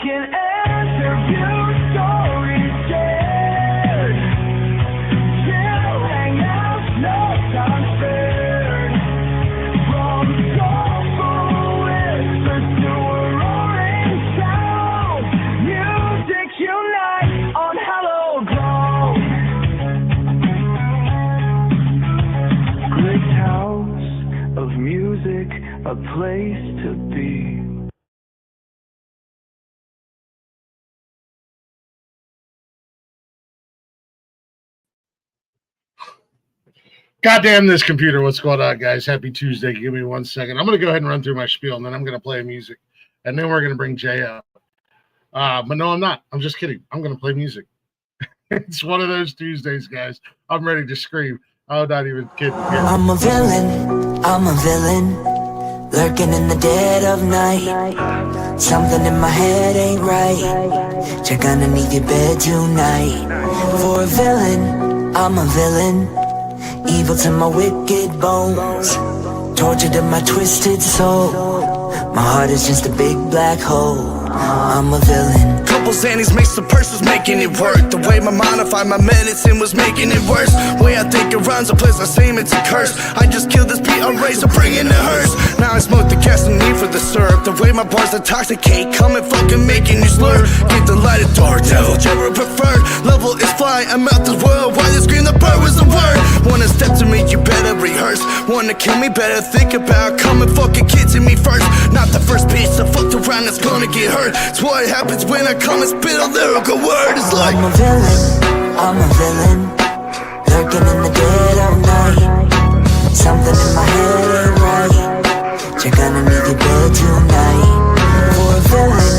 can interview stories shared. Chill hangouts, no time spared. From soulful whispers to a roaring sound, music unite on Hello Ground. Glick's house of music, a place to be. Goddamn this computer. What's going on, guys? Happy Tuesday. Give me 1 second. I'm going to go ahead and run through my spiel, and then I'm going to play music. And then we're going to bring Jay up. But no, I'm not. I'm just kidding. I'm going to play music. It's one of those Tuesdays, guys. I'm ready to scream. I'm not even kidding. I'm a villain, lurking in the dead of night. Something in my head ain't right. Check underneath your bed tonight. For a villain, I'm a villain. Evil to my wicked bones, tortured in my twisted soul. My heart is just a big black hole. I'm a villain. Couple Xannies mixed the purse was making it work. The way my modified my medicine was making it worse. Way I think it runs a place I seem it's a curse. I just killed this beat on race, so bring in the hearse. Now I smoke the gas and need for the syrup. The way my bars intoxicate, come and fucking making you slur. Get the light of door, devil, whichever preferred. Level is fly, I'm out this world. Why they scream the bird was the word? Wanna step to me, you better rehearse. Wanna kill me, better think about coming fucking kids to me first. Not the first piece that fucked around that's gonna get hurt. It's what happens when I come and spit a lyrical word. It's like I'm a villain, lurking in the dead of night. Something in my head ain't right. Check underneath your bed tonight. For a villain,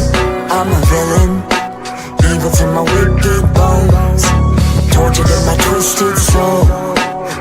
I'm a villain. Evil to my wicked bones, tortured in my twisted soul.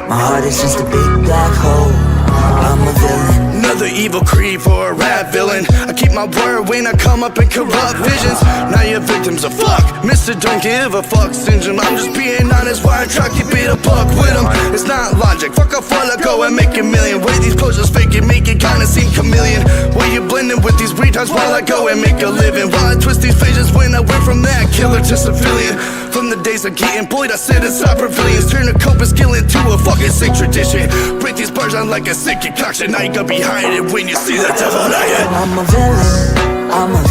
My heart is just a big black hole. I'm a villain. another evil creep or a rap villain. I keep my word when I come up in corrupt visions. Now your victims are fuck, Mr. Don't Give a Fuck syndrome. I'm just being honest, why I try to keep it a buck with them. It's not logic, fuck off while I go and make a million. Way these posters fake it, make it kinda seem chameleon. Way you blending with these retards while I go and make a living. While I twist these pages when I went from that killer to civilian. From the days of getting bullied, I sit inside pavilions. Turn a cope and skill into a fucking sick tradition. Break these bars out like a sick concoction. Now you gonna be hiding when you see the devil lying. I'm a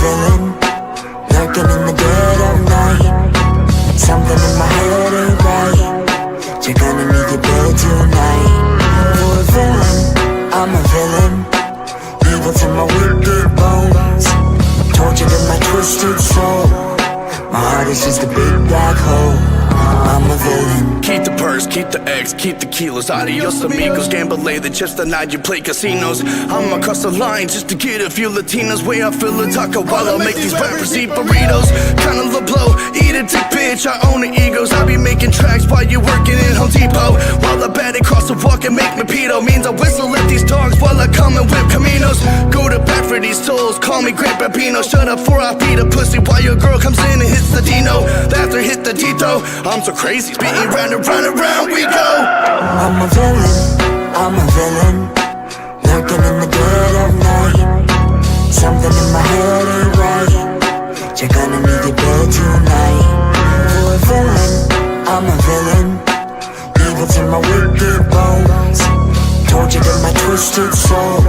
villain, lurking in the dead of night. Something in my head ain't right. Check underneath your bed tonight. For a villain, I'm a villain. Evil to my wicked bones, tortured in my twisted soul. My heart is just a big black hole. I'm a villain. Keep the purse, keep the X, keep the kilos. Adios amigos, gamble the chips the night you play casinos. I'm across the line just to get a few Latinos. Way I feel a taco while I make these rappers eat burritos. Kinda low blow, eat a dick bitch, I own the egos. I be making tracks while you working in Home Depot. While I bat across the walk and make me pedo. Means I whistle at these dogs while I come and whip caminos. Go to bat for these souls, call me Great Bambino. Shut up before I beat a pussy while your girl comes in and hits the Dino. After hit the Tito, I'm so crazy, spitting round and round and round we go. I'm a villain, lurking in the dead of night. Something in my head ain't right. Check underneath your bed tonight. For a villain, I'm a villain. Evil to my wicked bones, tortured in my twisted soul.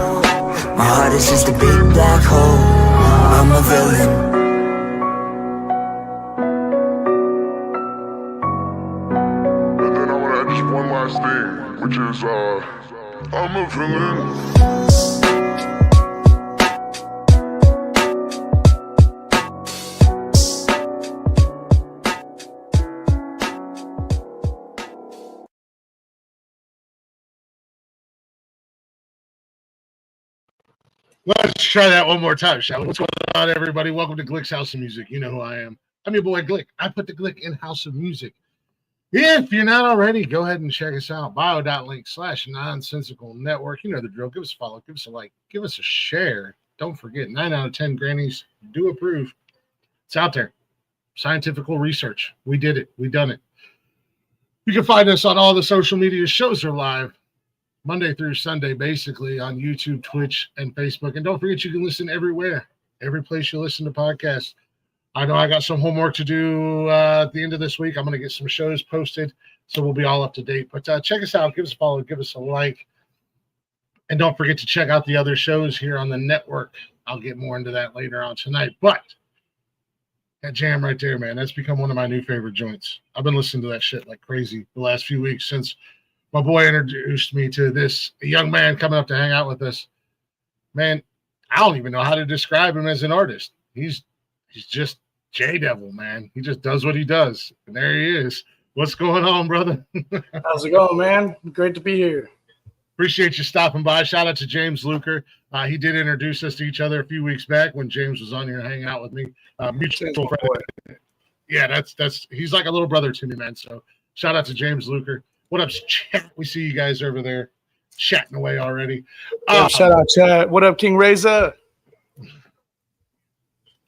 My heart is just a big black hole. I'm a villain. One last thing, which is, I'm a villain. Let's try that one more time, shall we? What's going on, everybody? Welcome to Glick's House of Music. You know who I am. I'm your boy, Glick. I put the Glick in House of Music. If you're not already, go ahead and check us out. bio.link/nonsensical network. You know the drill. Give us a follow. Give us a like. Give us a share. Don't forget, 9 out of 10 grannies do approve. It's out there. Scientific research. We did it. We done it. You can find us on all the social media. Shows are live Monday through Sunday, basically, on YouTube, Twitch, and Facebook. And don't forget, you can listen everywhere. Every place you listen to podcasts. I know I got some homework to do at the end of this week. I'm going to get some shows posted, so we'll be all up to date. But check us out. Give us a follow. Give us a like. And don't forget to check out the other shows here on the network. I'll get more into that later on tonight. But that jam right there, man, that's become one of my new favorite joints. I've been listening to that shit like crazy the last few weeks since my boy introduced me to this young man coming up to hang out with us. Man, I don't even know how to describe him as an artist. He's just JDevil, man. He just does what he does. And there he is. What's going on, brother? How's it going, man? Great to be here. Appreciate you stopping by. Shout out to James Luker. He did introduce us to each other a few weeks back when James was on here hanging out with me. Mutual friend. Yeah, that's he's like a little brother to me, man. So shout out to James Luker. What up, chat? We see you guys over there chatting away already. Shout out, chat. What up, King Reza?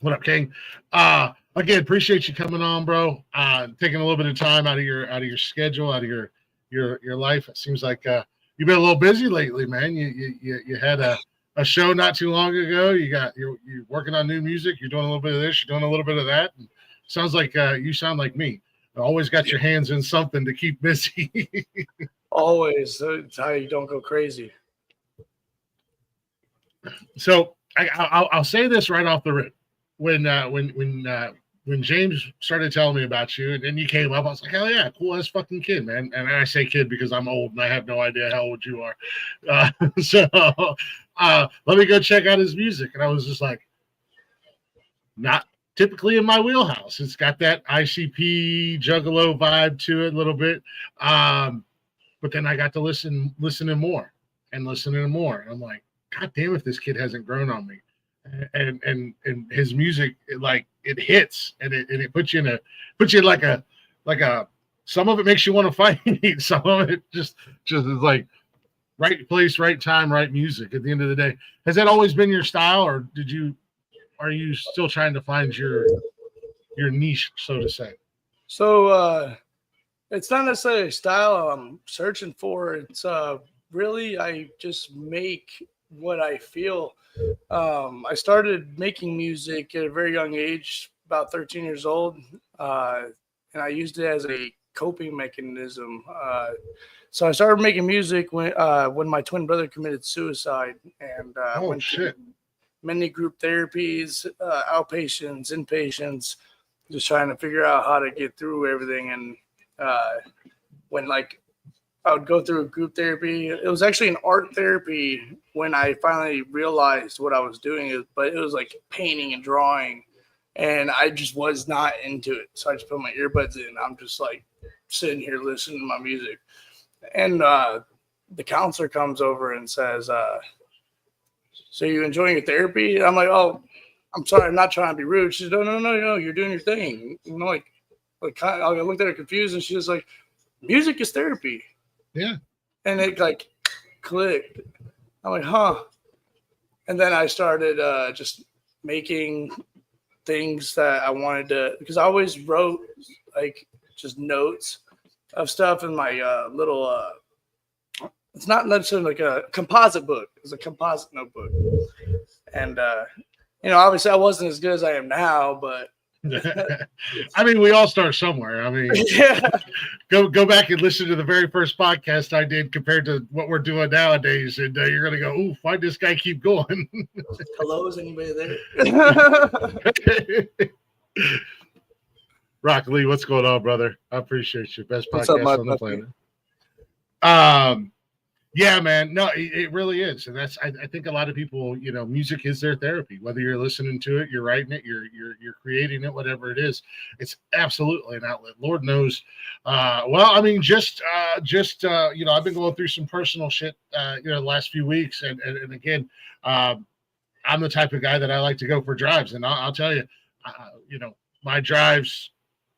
What up, King? Again, appreciate you coming on, bro. Taking a little bit of time out of your schedule, out of your life. It seems like you've been a little busy lately, man. You had a show not too long ago. You're working on new music. You're doing a little bit of this. You're doing a little bit of that. And sounds like you sound like me. Always got your hands in something to keep busy. Always. That's how you don't go crazy. So I'll say this right off the rip. When James started telling me about you and then you came up, I was like, hell yeah, cool ass fucking kid, man. And I say kid because I'm old and I have no idea how old you are. So let me go check out his music. And I was just like, not typically in my wheelhouse. It's got that ICP Juggalo vibe to it a little bit. But then I got to listening more. And I'm like, God damn if this kid hasn't grown on me. And his music, it hits and it puts you in like a some of it makes you want to fight. Some of it just is like right place, right time, right music at the end of the day. Has that always been your style, or are you still trying to find your niche, so to say? So it's not necessarily a style I'm searching for. It's really I just make what I feel. I started making music at a very young age, about 13 years old, and I used it as a coping mechanism. So I started making music when my twin brother committed suicide, and went to many group therapies, outpatients, inpatients, just trying to figure out how to get through everything. And when I would go through a group therapy. It was actually an art therapy when I finally realized what I was doing, but it was like painting and drawing, and I just was not into it. So I just put my earbuds in. I'm just like sitting here listening to my music. And the counselor comes over and says, so you enjoying your therapy? And I'm like, oh, I'm sorry, I'm not trying to be rude. She said, no, you're doing your thing. I looked at her confused, and she was like, music is therapy. Yeah. And it clicked. I'm like, huh. And then I started just making things that I wanted to, because I always wrote just notes of stuff in my little, it's not necessarily like a composite book. It's a composite notebook. And, obviously I wasn't as good as I am now, but I mean, we all start somewhere. I mean, yeah. Go back and listen to the very first podcast I did compared to what we're doing nowadays, and you're gonna go, "Ooh, why'd this guy keep going?" Hello, is anybody there? Rock Lee, what's going on, brother? I appreciate you. Best What's podcast up, on the planet. Yeah, man. No, it really is, and that's. I think a lot of people, music is their therapy. Whether you're listening to it, you're writing it, you're creating it, whatever it is, it's absolutely an outlet. Lord knows. Well, I mean, just I've been going through some personal shit, the last few weeks, and again, I'm the type of guy that I like to go for drives, and I'll tell you, my drives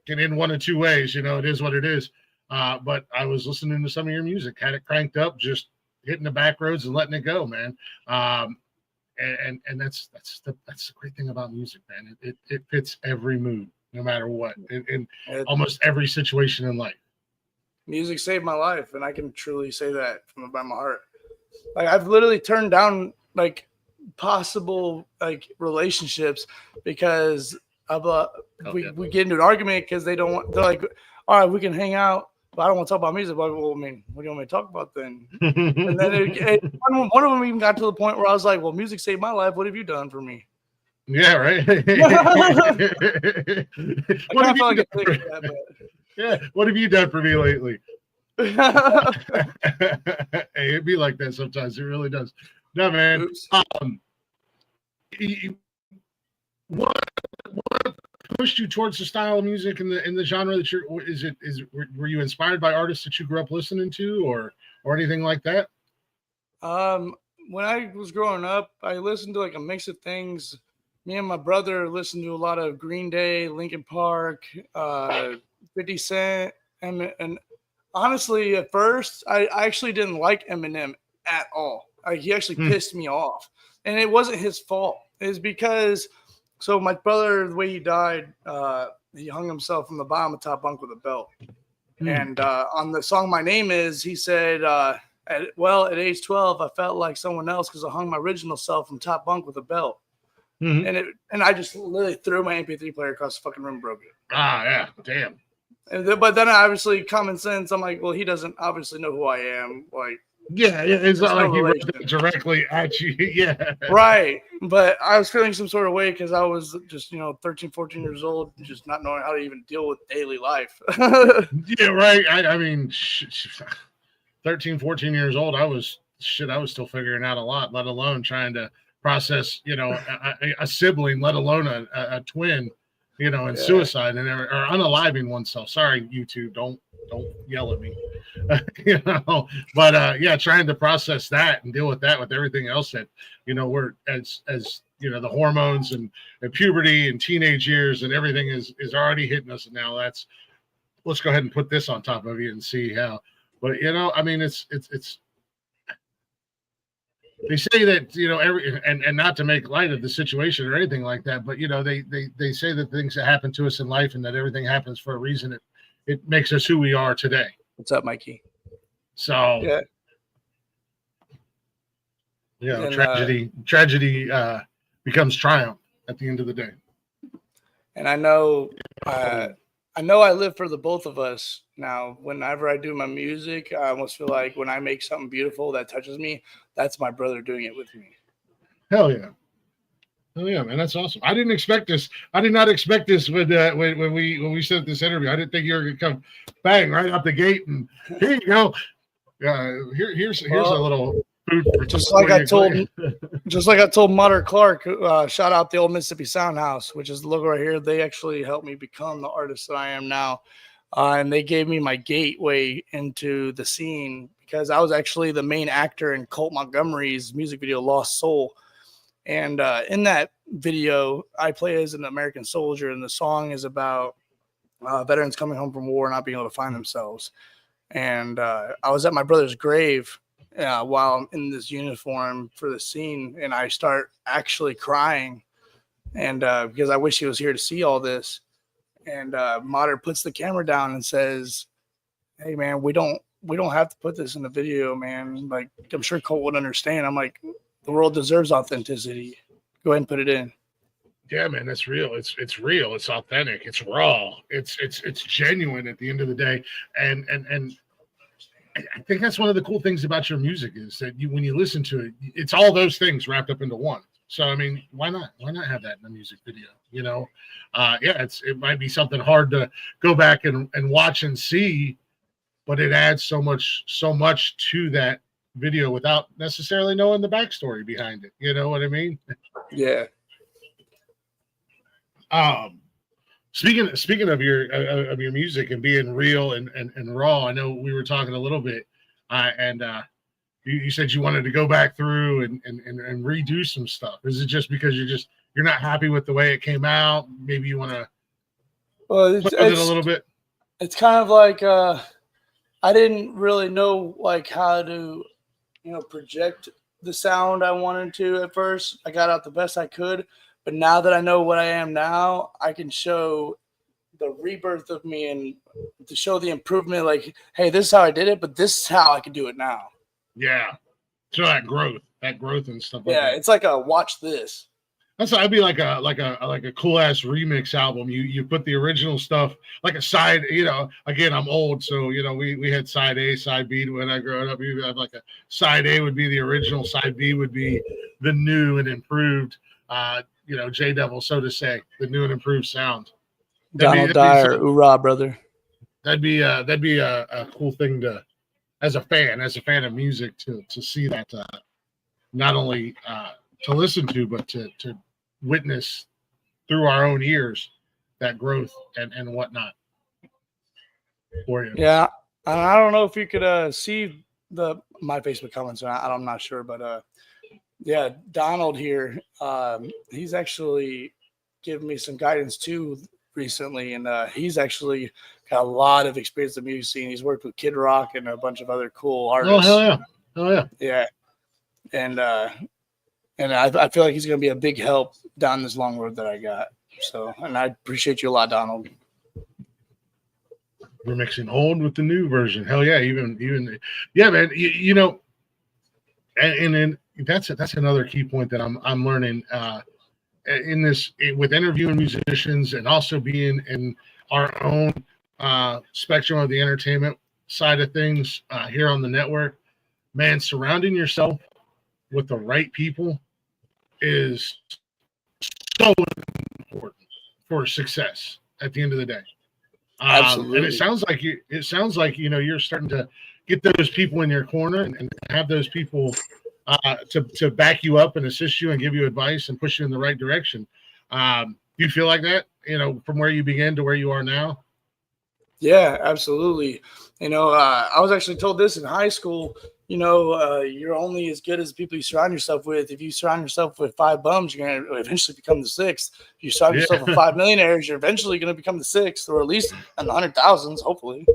can end one of two ways. It is what it is. But I was listening to some of your music, had it cranked up, just hitting the back roads and letting it go, man. And that's the great thing about music, man. It fits every mood, no matter what, in almost every situation in life. Music saved my life, and I can truly say that from the bottom of my heart. I've literally turned down possible relationships because we get into an argument because they don't want. They're like, all right, we can hang out, but I don't want to talk about music. But well, I mean, what do you want me to talk about then? And then one of them even got to the point where I was like, well, music saved my life. What have you done for me? Yeah, right. What have you done for me lately? Hey, it'd be like that sometimes. It really does. No, man. What pushed you towards the style of music and the genre that were you inspired by artists that you grew up listening to or anything like that? When I was growing up, I listened to like a mix of things. Me and my brother listened to a lot of Green Day, Linkin Park, 50 Cent, and honestly, at first, I actually didn't like Eminem at all. He actually pissed me off, and it wasn't his fault. It's because, so my brother, the way he died, he hung himself from the bottom of the top bunk with a belt. And on the song "My Name Is," he said, at age 12, I felt like someone else because I hung my original self from top bunk with a belt. And I just literally threw my MP3 player across the fucking room and broke it. Ah, yeah, damn. But then obviously common sense, I'm like, well, he doesn't obviously know who I am. Like, yeah, it's not like he wrote it directly at you. Yeah. Right. But I was feeling some sort of way because I was just, 13, 14 years old, just not knowing how to even deal with daily life. Yeah, right. I mean, 13, 14 years old, I was still figuring out a lot, let alone trying to process, a sibling, let alone a twin, and suicide or unaliving oneself. Sorry, you two, don't yell at me. But trying to process that and deal with that with everything else that, we're as the hormones and puberty and teenage years and everything is already hitting us. And now let's go ahead and put this on top of you and see how. But I mean, it's they say that and not to make light of the situation or anything like that, but they say that things that happen to us in life and that everything happens for a reason. It makes us who we are today. What's up, Mikey? So tragedy becomes triumph at the end of the day. And I know I live for the both of us now. Whenever I do my music, I almost feel like when I make something beautiful that touches me, that's my brother doing it with me. Hell yeah. Oh yeah, man, that's awesome. I didn't expect this. I did not expect this when we set this interview. I didn't think you were gonna come bang right out the gate and here you go. Here's a little food for just like I told Mutter Clark. Shout out the old Mississippi Sound House, which is the logo right here. They actually helped me become the artist that I am now, and they gave me my gateway into the scene because I was actually the main actor in Colt Montgomery's music video "Lost Soul." And in that video, I play as an American soldier, and the song is about veterans coming home from war not being able to find themselves. And I was at my brother's grave while I'm in this uniform for the scene, and I start actually crying, and because I wish he was here to see all this. And Mater puts the camera down and says, "Hey, man, we don't have to put this in the video, man. Like, I'm sure Colt would understand." I'm like, the world deserves authenticity. Go ahead and put it in. Yeah, man, that's real. It's real. It's authentic. It's raw. It's genuine at the end of the day. And I think that's one of the cool things about your music is that when you listen to it, it's all those things wrapped up into one. So I mean, why not have that in a music video? It might be something hard to go back and watch and see, but it adds so much to that video without necessarily knowing the backstory behind it. You know what I mean? Yeah. Speaking of your music and being real and raw, I know we were talking a little bit, and you said you wanted to go back through and redo some stuff. Is it just because you're not happy with the way it came out? Maybe you want to play with it a little bit. It's kind of like I didn't really know like how to project the sound I wanted to at first. I got out the best I could, but now that I know what I am now, I can show the rebirth of me and to show the improvement. Like, hey, this is how I did it, but this is how I can do it now. Yeah. So that growth and stuff. Yeah, it's like a watch this. I'd be like a cool ass remix album. You put the original stuff like a side. Again, I'm old, so we had side A, side B when I grew up. You had like a side A would be the original, side B would be the new and improved. JDevil, so to say, the new and improved sound. Donald Dyer, hoorah, brother. That'd be a cool thing to, as a fan of music, to see that, not only to listen to, but to witness through our own ears that growth and whatnot for you. Yeah, I don't know if you could see my Facebook comments. I'm not sure, but yeah, Donald here, he's actually given me some guidance too recently, and he's actually got a lot of experience in the music scene. He's worked with Kid Rock and a bunch of other cool artists. Oh yeah. Yeah, and I feel like he's going to be a big help down this long road that I got. So, and I appreciate you a lot, Donald. We're mixing old with the new version. Hell yeah, even yeah, man. And then that's another key point that I'm learning in this, with interviewing musicians and also being in our own spectrum of the entertainment side of things here on the network. Man, surrounding yourself with the right people is so important for success at the end of the day. Absolutely. And it sounds like you're starting to get those people in your corner and have those people to back you up and assist you and give you advice and push you in the right direction. Do you feel like that, from where you began to where you are now? Yeah, absolutely. I was actually told this in high school. You're only as good as the people you surround yourself with. If you surround yourself with 5 bums, you're going to eventually become the 6th. If you surround yourself with 5 millionaires, you're eventually going to become the 6th, or at least in the 100,000s, hopefully.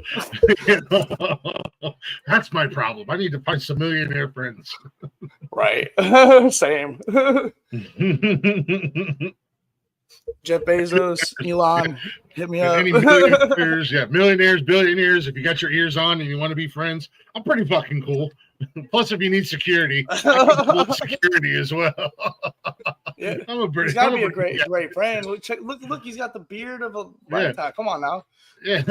That's my problem. I need to find some millionaire friends. Right. Same. Jeff Bezos, Elon, hit me up. Any millionaires, millionaires, billionaires. If you got your ears on and you want to be friends, I'm pretty fucking cool. Plus, if you need security, I can pull security as well. Yeah, he's got to be a great friend. Look, he's got the beard of a lifetime. Come on now. Yeah.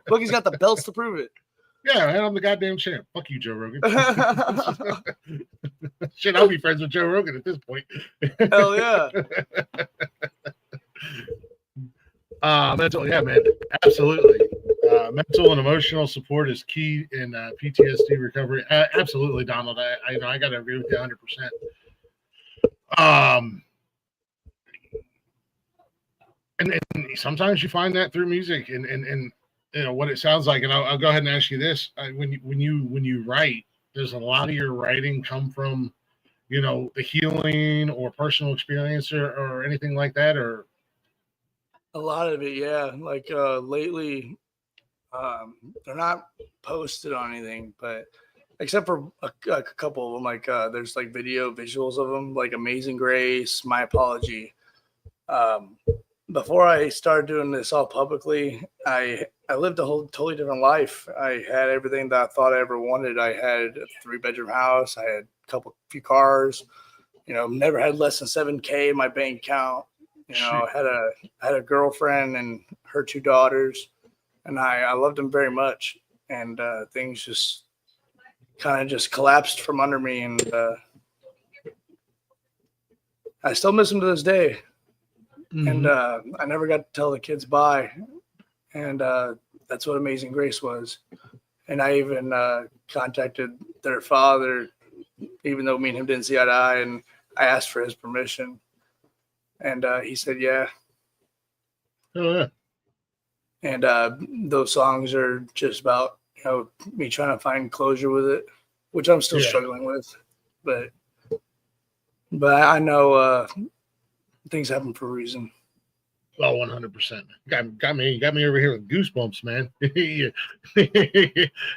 Look, he's got the belts to prove it. Yeah, and I'm the goddamn champ. Fuck you, Joe Rogan. Shit, I'll be friends with Joe Rogan at this point. Hell yeah. Mental, yeah, man, absolutely. Mental and emotional support is key in PTSD recovery. Absolutely, Donald. I got to agree with you 100%. And sometimes you find that through music and what it sounds like. And I'll go ahead and ask you this: when you write, does a lot of your writing come from the healing or personal experience or anything like that, or? A lot of it, yeah. Like lately, they're not posted on anything, but except for a couple of them, like there's like visuals of them, like Amazing Grace, My Apology. Before I started doing this all publicly, I lived a whole totally different life. I had everything that I thought I ever wanted. I had a 3-bedroom house. I had few cars. Never had less than $7,000 in my bank account. I had a girlfriend and her 2 daughters, and I loved them very much. And things just kind of just collapsed from under me, and I still miss them to this day. Mm-hmm. And I never got to tell the kids bye, and that's what Amazing Grace was. And I even contacted their father, even though me and him didn't see eye to eye, and I asked for his permission. And he said, yeah. Oh, yeah. And those songs are just about, me trying to find closure with it, which I'm still struggling with. But I know things happen for a reason. Oh, 100%. Got me over here with goosebumps, man.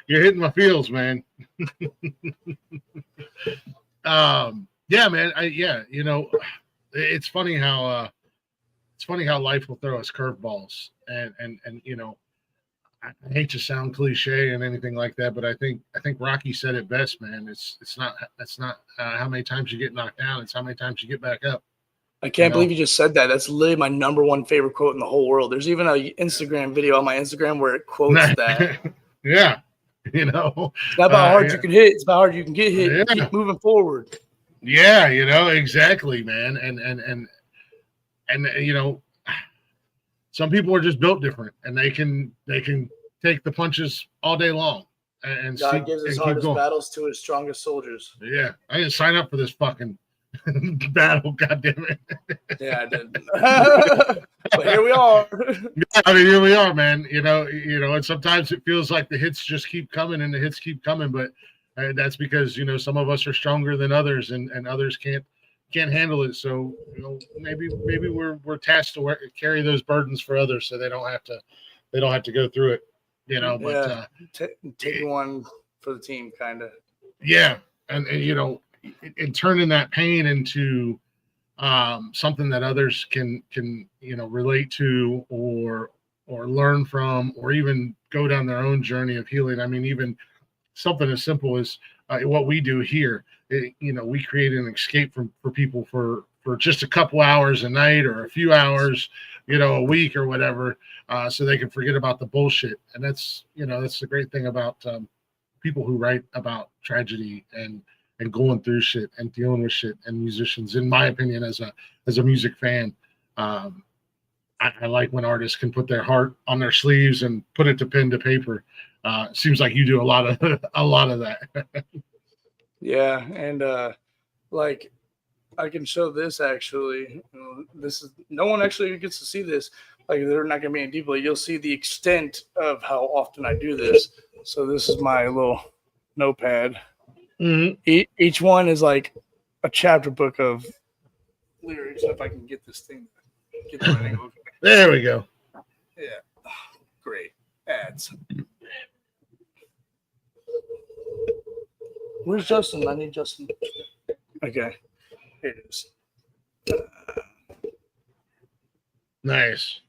You're hitting my feels, man. Yeah, man. It's funny how life will throw us curveballs, and I hate to sound cliche and anything like that, but I think Rocky said it best, man. It's not how many times you get knocked down, it's how many times you get back up. I can't know? believe you just said that. That's literally my number one favorite quote in the whole world. There's even an Instagram video on my Instagram where it quotes that. Yeah, you know, It's not about how hard yeah. you can hit. It's about how hard you can get hit. Yeah. Keep moving forward. Yeah, you know, exactly, man. And you know, some people are just built different, and they can take the punches all day long and God gives his keep hardest going. battles to his strongest soldiers. Yeah, I didn't sign up for this fucking battle. God damn it. Yeah, I did. But here we are. Yeah, I mean, here we are, man. You know, and sometimes it feels like the hits just keep coming and the hits keep coming, but that's because, you know, some of us are stronger than others, and others can't handle it. So, you know, maybe we're tasked to carry those burdens for others, so they don't have to go through it. You know, but take one for the team, kind of. yeah, and you know, and turning that pain into something that others can you know relate to or learn from, or even go down their own journey of healing. I mean, even something as simple as what we do here. You know, we create an escape for people for just a couple hours a night or a few hours, you know, a week or whatever, so they can forget about the bullshit. And that's, you know, that's the great thing about people who write about tragedy and going through shit and dealing with shit, and musicians, in my opinion, as a music fan, I like when artists can put their heart on their sleeves and put it to pen to paper. Seems like you do a lot of that. Yeah, and like I can show this actually. This is no one actually gets to see this. Like they're not gonna be in deeply. You'll see the extent of how often I do this. So this is my little notepad. Mm-hmm. Each one is like a chapter book of lyrics. If I can get this thing, get the right angle. There we go. Yeah, great ads. Where's Justin? I need Justin. Okay, here it is. Nice.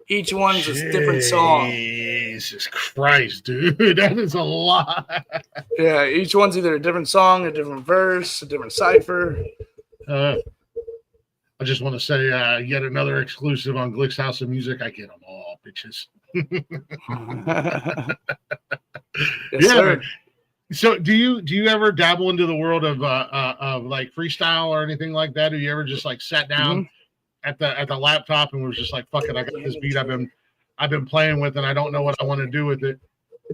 Each one's a different song. Jesus Christ, dude, that is a lot. Yeah, each one's either a different song, a different verse, a different cipher. I just want to say, yet another exclusive on Glick's House of Music. I get them all, bitches. Yes, sir. Man. So, do you ever dabble into the world of like freestyle or anything like that? Do you ever just like sat down at the laptop and was just like, fuck it, I got this beat I've been playing with, and I don't know what I want to do with it,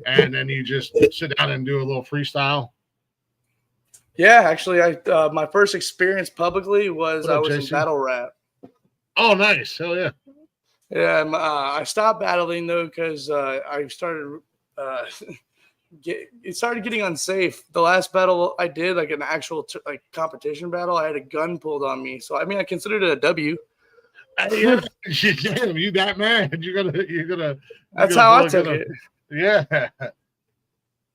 and then you just sit down and do a little freestyle? Yeah, actually, I my first experience publicly was What up, I was JC? in battle rap. Oh, nice. Hell yeah. Yeah, I stopped battling though because I started it started getting unsafe. The last battle I did, like an actual like competition battle, I had a gun pulled on me. So I mean, I considered it a W. Yeah, damn, you that mad? You're gonna. That's how I took it. Yeah.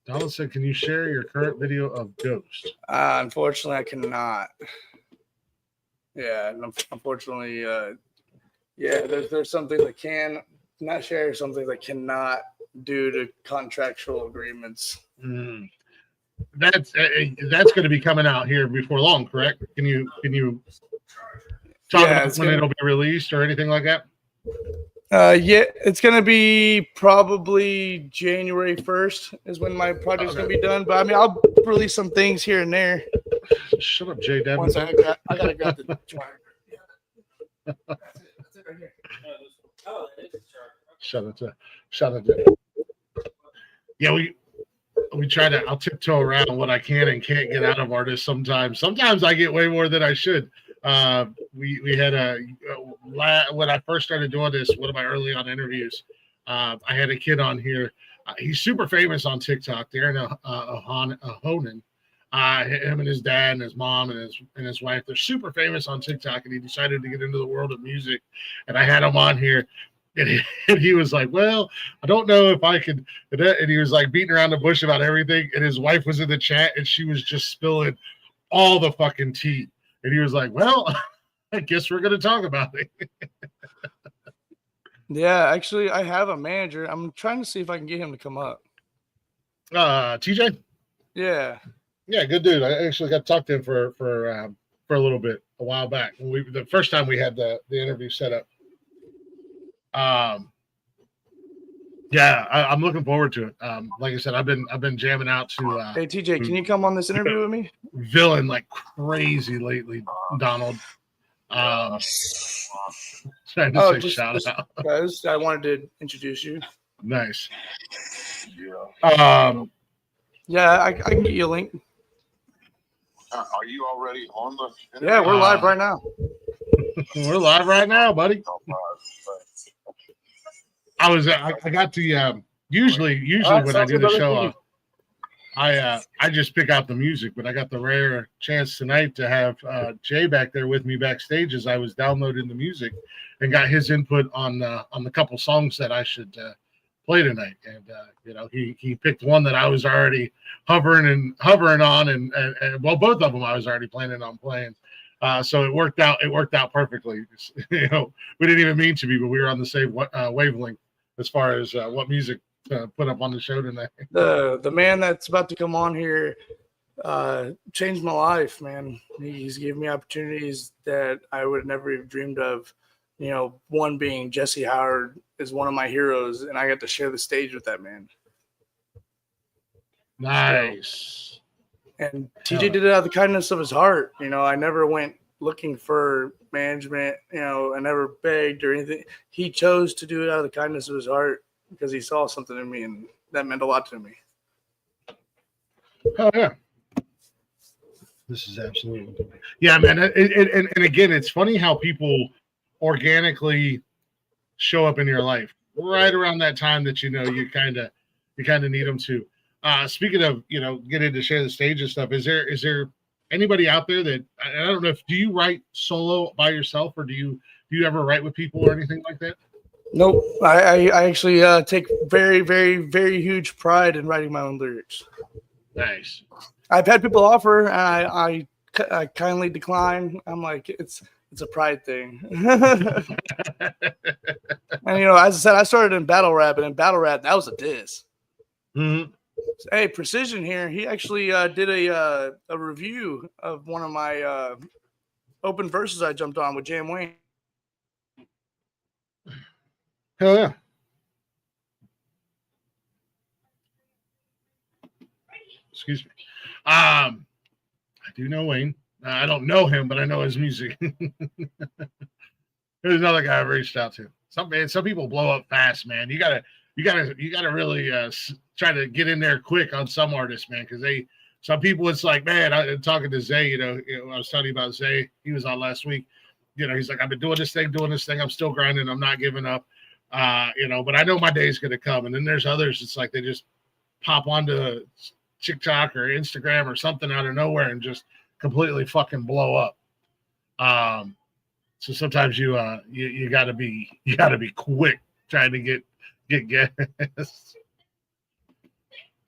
Donald said, "Can you share your current video of Ghost?" Unfortunately, I cannot. Yeah, unfortunately, yeah. There's some things I can not share, some things I cannot due to contractual agreements. That's going to be coming out here before long, correct? Can you talk about when it'll be released or anything like that? Yeah, it's gonna be probably January 1st is when my project's gonna be done. But I mean, I'll release some things here and there. Shut up, JDevil. One second, I gotta grab the charger. That's it right here. Oh, it is a charger. Shut it. Yeah, we try to. I'll tiptoe around what I can and can't get out of artists sometimes. Sometimes I get way more than I should. We had when I first started doing this, one of my early on interviews, I had a kid on here. He's super famous on TikTok. Darren Ahonen. Him and his dad and his mom and his wife, they're super famous on TikTok, and he decided to get into the world of music. And I had him on here, and he was like, well, I don't know if I could. And he was like beating around the bush about everything. And his wife was in the chat, and she was just spilling all the fucking tea. And he was like, well, I guess we're going to talk about it. Yeah, actually, I have a manager. I'm trying to see if I can get him to come up. TJ? Yeah. Yeah, good dude. I actually got to talk to him for for a little bit a while back. When the first time we had the interview set up. Yeah, I'm looking forward to it. Like I said, I've been jamming out to Hey TJ, can you come on this interview with me? Villain like crazy lately, Donald. Trying to say shout out. Guys, I wanted to introduce you. Nice. Yeah, I can get you a link. Are you already on the interview? Yeah, we're live right now. We're live right now, buddy. I got to usually when I do the show, I just pick out the music, but I got the rare chance tonight to have Jay back there with me backstage as I was downloading the music and got his input on the couple songs that I should play tonight. And he picked one that I was already hovering on, and well, both of them I was already planning on playing. So it worked out perfectly. We didn't even mean to be, but we were on the same wavelength as far as what music to put up on the show tonight. The man that's about to come on here changed my life, man. He's given me opportunities that I would never have dreamed of. One being Jesse Howard is one of my heroes, and I got to share the stage with that man. Nice. And TJ did it out of the kindness of his heart. I never went looking for management. I never begged or anything. He chose to do it out of the kindness of his heart because he saw something in me, and that meant a lot to me. Oh yeah. This is absolutely. Yeah, man. And again, it's funny how people organically show up in your life right around that time that you kind of need them to. Speaking of getting to share the stage and stuff, is there anybody out there that I don't know do you write solo by yourself, or do you ever write with people or anything like that? Nope. I actually take very, very, very huge pride in writing my own lyrics. Nice. I've had people offer, and I kindly decline. I'm like, it's a pride thing. And as I said, I started in battle rap, and in battle rap, that was a diss. Mm-hmm. Hey, Precision here. He actually did a review of one of my open verses I jumped on with Jam Wayne. Hell yeah. Excuse me. I do know Wayne. I don't know him, but I know his music. There's another guy I've reached out to. Some people blow up fast, man. You gotta really try to get in there quick on some artists, man, because some people it's like, man. I'm talking to Zay. I was telling you about Zay. He was on last week. He's like, I've been doing this thing. I'm still grinding. I'm not giving up. But I know my day's gonna come. And then there's others. It's like they just pop onto TikTok or Instagram or something out of nowhere and just completely fucking blow up. So sometimes you gotta be quick trying to get guests.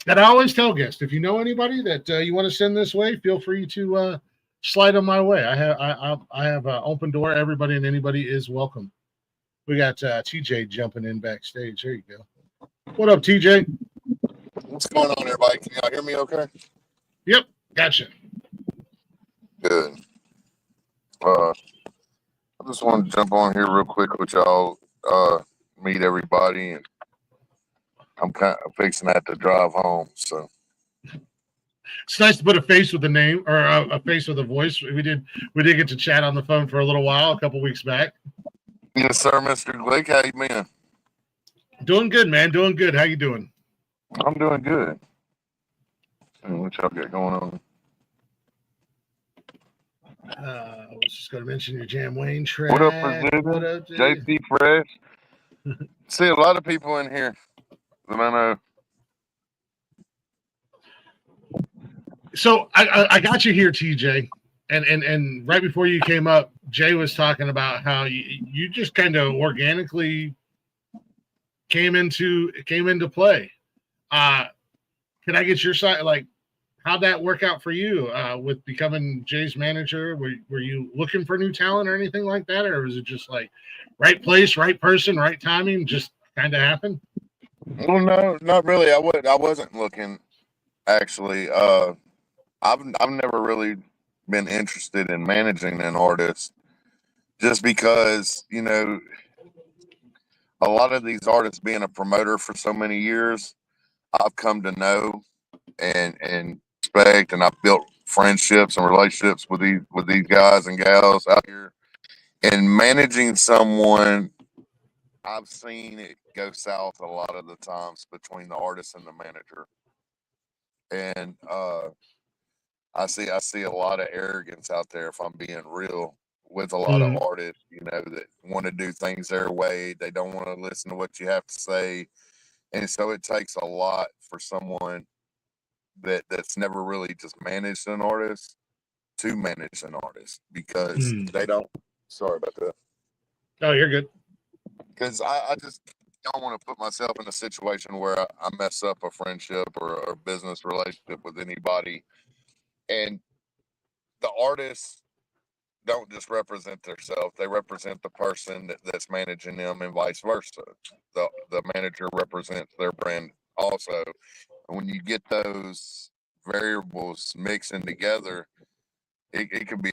And I always tell guests, if you know anybody that you want to send this way, feel free to slide them my way. I have an open door. Everybody and anybody is welcome. We got TJ jumping in backstage. There you go. What up, TJ? What's going on, everybody? Can y'all hear me okay? Yep, gotcha. Good. I just want to jump on here real quick with y'all, meet everybody, and I'm kind of fixing that to drive home. So it's nice to put a face with a name or a face with a voice. We did get to chat on the phone for a little while a couple weeks back. Yes, sir, Mr. Glick. How you been? Doing good, man. Doing good. How you doing? I'm doing good. What y'all got going on? I was just going to mention your Jam Wayne track. What up, Precision? JC Fresh. See a lot of people in here that I know. So I got you here, TJ, and right before you came up, Jay was talking about how you just kind of organically came into play. Can I get your side? Like, how'd that work out for you with becoming Jay's manager? Were you looking for new talent or anything like that, or was it just like right place, right person, right timing, just kind of happened? Well, no, not really. I wasn't looking, actually. I've never really been interested in managing an artist, just because, you know, a lot of these artists being a promoter for so many years, I've come to know and respect, and I've built friendships and relationships with these guys and gals out here. And managing someone, I've seen it go south a lot of the times between the artist and the manager. And I see a lot of arrogance out there, if I'm being real, with a lot of Mhm. artists, you know, that want to do things their way. They don't want to listen to what you have to say. And so it takes a lot for someone that's never really just managed an artist to manage an artist, because Mhm. they don't. Sorry about that. Oh, you're good. Because I just don't want to put myself in a situation where I mess up a friendship or a business relationship with anybody. And the artists don't just represent themselves; they represent the person that's managing them, and vice versa. The manager represents their brand also. And when you get those variables mixing together, it could be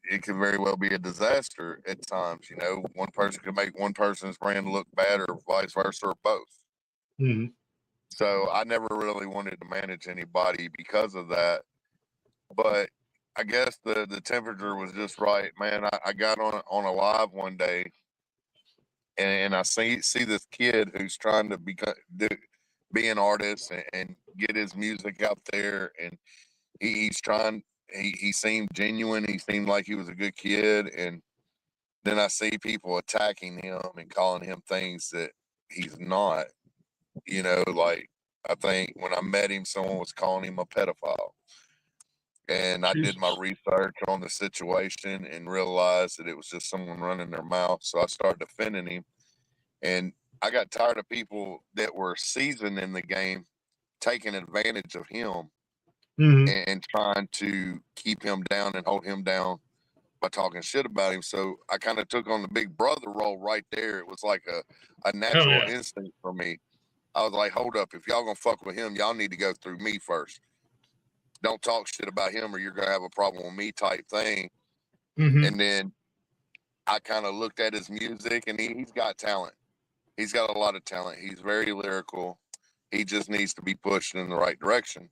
it could very well be a disaster at times. You know, one person could make one person's brand look bad, or vice versa, or both. Mhm. So I never really wanted to manage anybody because of that. But I guess the temperature was just right, man. I got on a live one day, and I see this kid who's trying to be an artist, and get his music out there, and he's trying. He seemed genuine. He seemed like he was a good kid, and then I see people attacking him and calling him things that he's not. You know, like, I think when I met him, someone was calling him a pedophile. And I did my Jesus. research on the situation and realized that it was just someone running their mouth. So I started defending him. And I got tired of people that were seasoned in the game taking advantage of him Mhm. and trying to keep him down and hold him down by talking shit about him. So I kind of took on the big brother role right there. It was like a Hell natural yeah. instinct for me. I was like, hold up, if y'all gonna fuck with him, y'all need to go through me first. Don't talk shit about him or you're gonna have a problem with me, type thing. Mhm. And then I kind of looked at his music, and he's got talent. He's got a lot of talent. He's very lyrical. He just needs to be pushed in the right direction.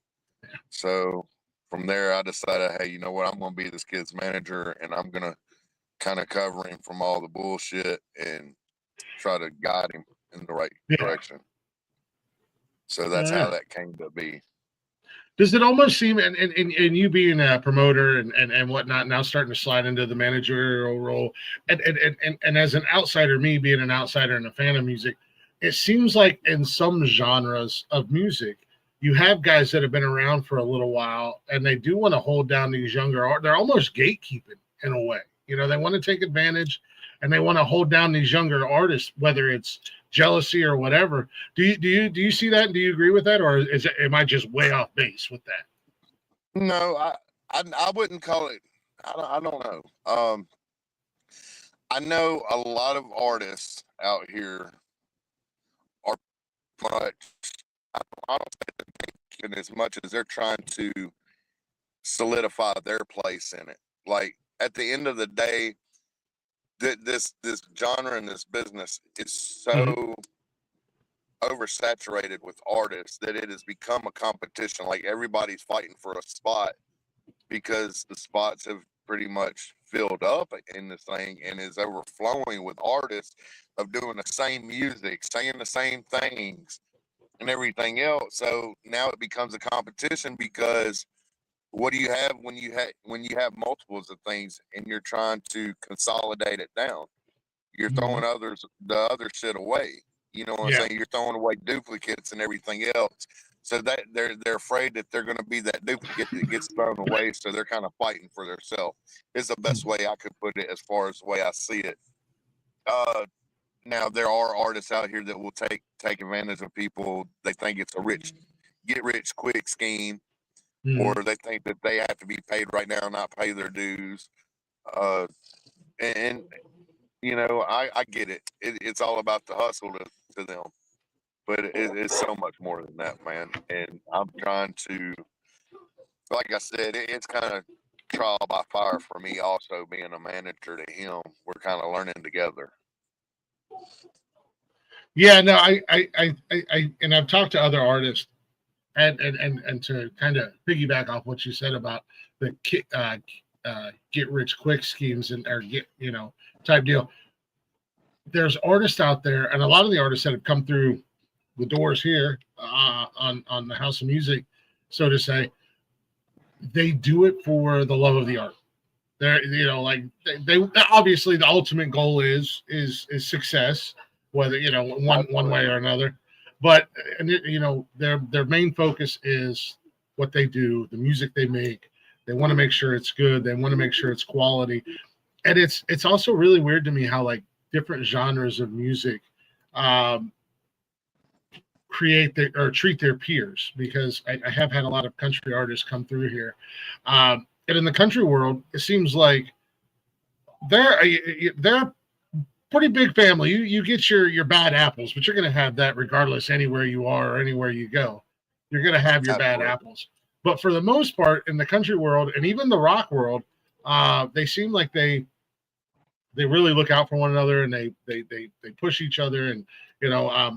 So from there, I decided, hey, you know what? I'm going to be this kid's manager, and I'm going to kind of cover him from all the bullshit and try to guide him in the right Yeah. direction. So that's how Yeah. that came to be. Does it almost seem, and you being a promoter and whatnot, now starting to slide into the managerial role, and as an outsider, me being an outsider and a fan of music, it seems like in some genres of music, you have guys that have been around for a little while, and they do want to hold down these younger art. They're almost gatekeeping in a way. You know, they want to take advantage, and they want to hold down these younger artists, whether it's jealousy or whatever. Do you see that? Do you agree with that, or am I just way off base with that? No, I wouldn't call it. I don't know. I know a lot of artists out here are much. I don't say they're thinking as much as they're trying to solidify their place in it. Like, at the end of the day, this genre and this business is Mhm. so oversaturated with artists that it has become a competition. Like, everybody's fighting for a spot because the spots have pretty much filled up in this thing, and is overflowing with artists of doing the same music, saying the same things, and everything else. So now it becomes a competition, because what do you have when you have multiples of things and you're trying to consolidate it down? You're Mhm. throwing the other shit away. You know what I'm Yeah. saying? You're throwing away duplicates and everything else. So that they're afraid that they're going to be that duplicate that gets thrown away. So they're kind of fighting for themselves. Is the best way I could put it, as far as the way I see it. Uh, Now there are artists out here that will take advantage of people. They think it's a get rich quick scheme, or Mhm. they think that they have to be paid right now, not pay their dues. Uh, and you know, I get it. It's all about the hustle to them, but it's so much more than that, man. And I'm trying to, like I said, it's kind of trial by fire for me. Also being a manager to him, we're kind of learning together. Yeah, no, and I've talked to other artists, and to kind of piggyback off what you said about the get rich quick schemes or get type deal. There's artists out there, and a lot of the artists that have come through the doors here on the House of Music, so to say, they do it for the love of the art. They're like they obviously the ultimate goal is success, whether one way or another, but their main focus is what they do, the music they make. They want to make sure it's good. They want to make sure it's quality, and it's also really weird to me how like different genres of music treat their peers, because I have had a lot of country artists come through here, and in the country world, it seems like they're pretty big family. You get your bad apples, but you're going to have that regardless anywhere you are or anywhere you go. You're going to have your bad apples. But for the most part, in the country world and even the rock world, they seem like they really look out for one another, and they push each other. And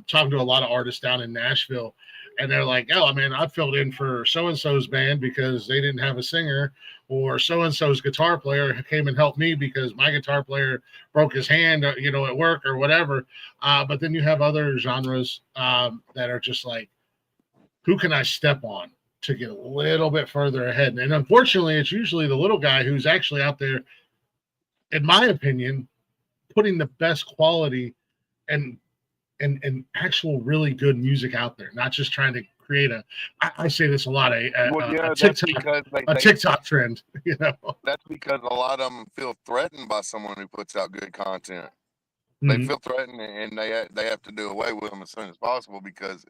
talking to a lot of artists down in Nashville, and they're like, "Oh, man, I filled in for so and so's band because they didn't have a singer, or so and so's guitar player came and helped me because my guitar player broke his hand, at work or whatever." But then you have other genres that are just like, who can I step on to get a little bit further ahead? And unfortunately, it's usually the little guy who's actually out there, in my opinion, putting the best quality and actual really good music out there, not just trying to create I say this a lot, a TikTok trend. That's because a lot of them feel threatened by someone who puts out good content. Mm-hmm. They feel threatened, and they have to do away with them as soon as possible because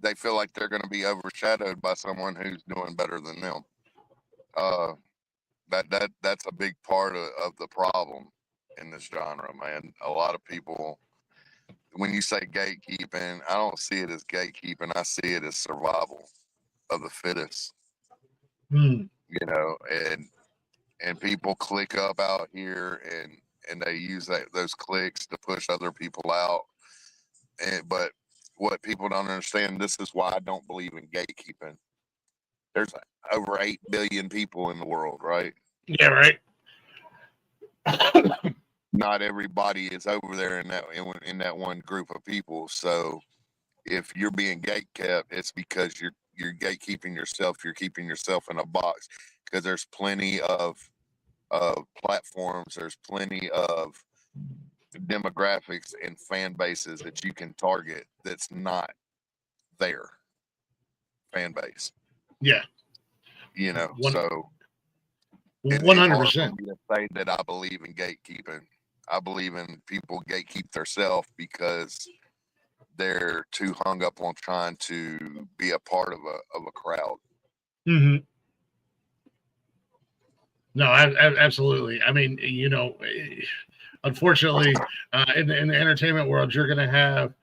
they feel like they're going to be overshadowed by someone who's doing better than them. That's a big part of the problem in this genre, man. A lot of people, when you say gatekeeping, I don't see it as gatekeeping. I see it as survival of the fittest. And people click up out here, and they use those clicks to push other people out. But what people don't understand, this is why I don't believe in gatekeeping. There's over 8 billion people in the world, right? Yeah, right. Not everybody is over there in that one group of people. So if you're being gatekept, it's because you're gatekeeping yourself. You're keeping yourself in a box, because there's plenty of platforms. There's plenty of demographics and fan bases that you can target that's not their fan base. Yeah. So 100%. To say that I believe in gatekeeping. I believe in people gatekeep themselves because they're too hung up on trying to be a part of a crowd. Mm-hmm. No, absolutely. I mean, unfortunately, in the entertainment world, you're going to have,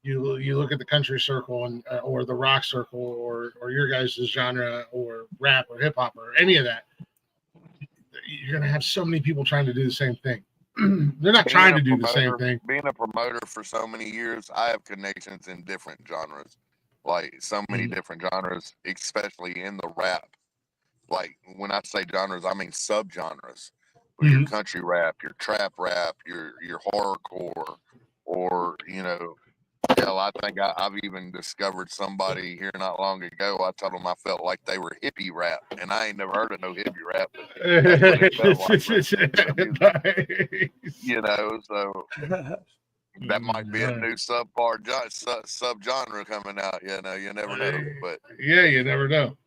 you look at the country circle and or the rock circle or your guys' genre or rap or hip hop or any of that. You're going to have so many people trying to do the same thing. They're not trying to do the same thing. Being a promoter for so many years, I have connections in different genres, like so many different genres, especially in the rap. Like when I say genres, I mean subgenres. Your country rap, your trap rap, your horrorcore, or hell, I think I've even discovered somebody here not long ago. I told them I felt like they were hippie rap, and I ain't never heard of no hippie rap. But that's what it felt like. So that might be a new subgenre coming out. You never know. But yeah, you never know.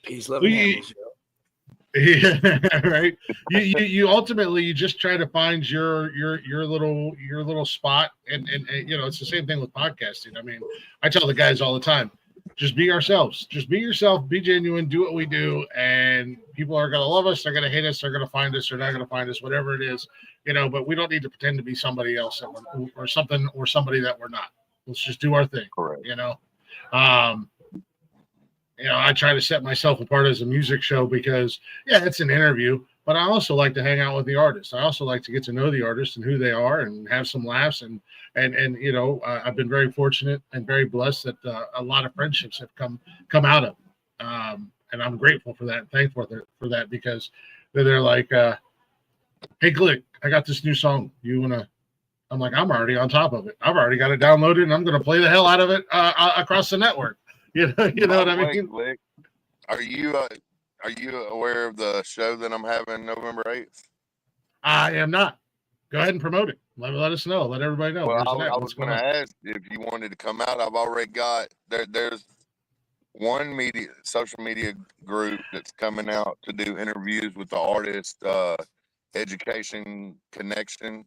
Peace, love, and handles. Yeah, right. You ultimately you just try to find your little spot, and it's the same thing with podcasting. I mean, I tell the guys all the time, just be ourselves, just be yourself, be genuine, do what we do, and people are gonna love us, they're gonna hate us, they're gonna find us, they're not gonna find us, whatever it is, But we don't need to pretend to be somebody else or somebody that we're not. Let's just do our thing, correct. I try to set myself apart as a music show because, yeah, it's an interview, but I also like to hang out with the artists. I also like to get to know the artists and who they are and have some laughs. And I've been very fortunate and very blessed that a lot of friendships have come out of it. And I'm grateful for that and thankful for that because they're like, hey, Glick, I got this new song. You want to? I'm like, I'm already on top of it. I've already got it downloaded, and I'm going to play the hell out of it across the network. You know what I mean? Glick, are you aware of the show that I'm having November 8th? I am not. Go ahead and promote it. Let us know. Let everybody know. Well, I was going to ask if you wanted to come out. I've already got there's one social media group that's coming out to do interviews with the artist, Education Connection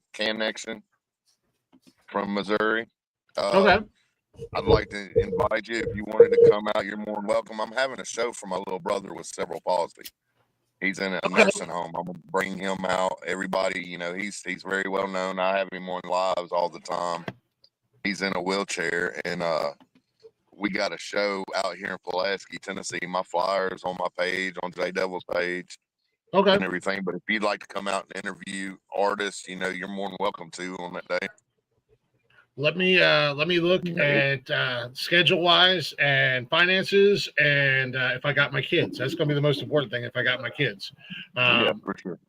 from Missouri. Okay. I'd like to invite you if you wanted to come out. You're more than welcome. I'm having a show for my little brother with cerebral palsy. He's in a nursing home. I'm gonna bring him out. Everybody, he's very well known. I have him on lives all the time. He's in a wheelchair, and we got a show out here in Pulaski, Tennessee. My flyers on my page, on JDevil's page, okay, and everything. But if you'd like to come out and interview artists, you're more than welcome to on that day. Let me look at schedule wise and finances, and if I got my kids. That's going to be the most important thing. If I got my kids, yeah, for sure.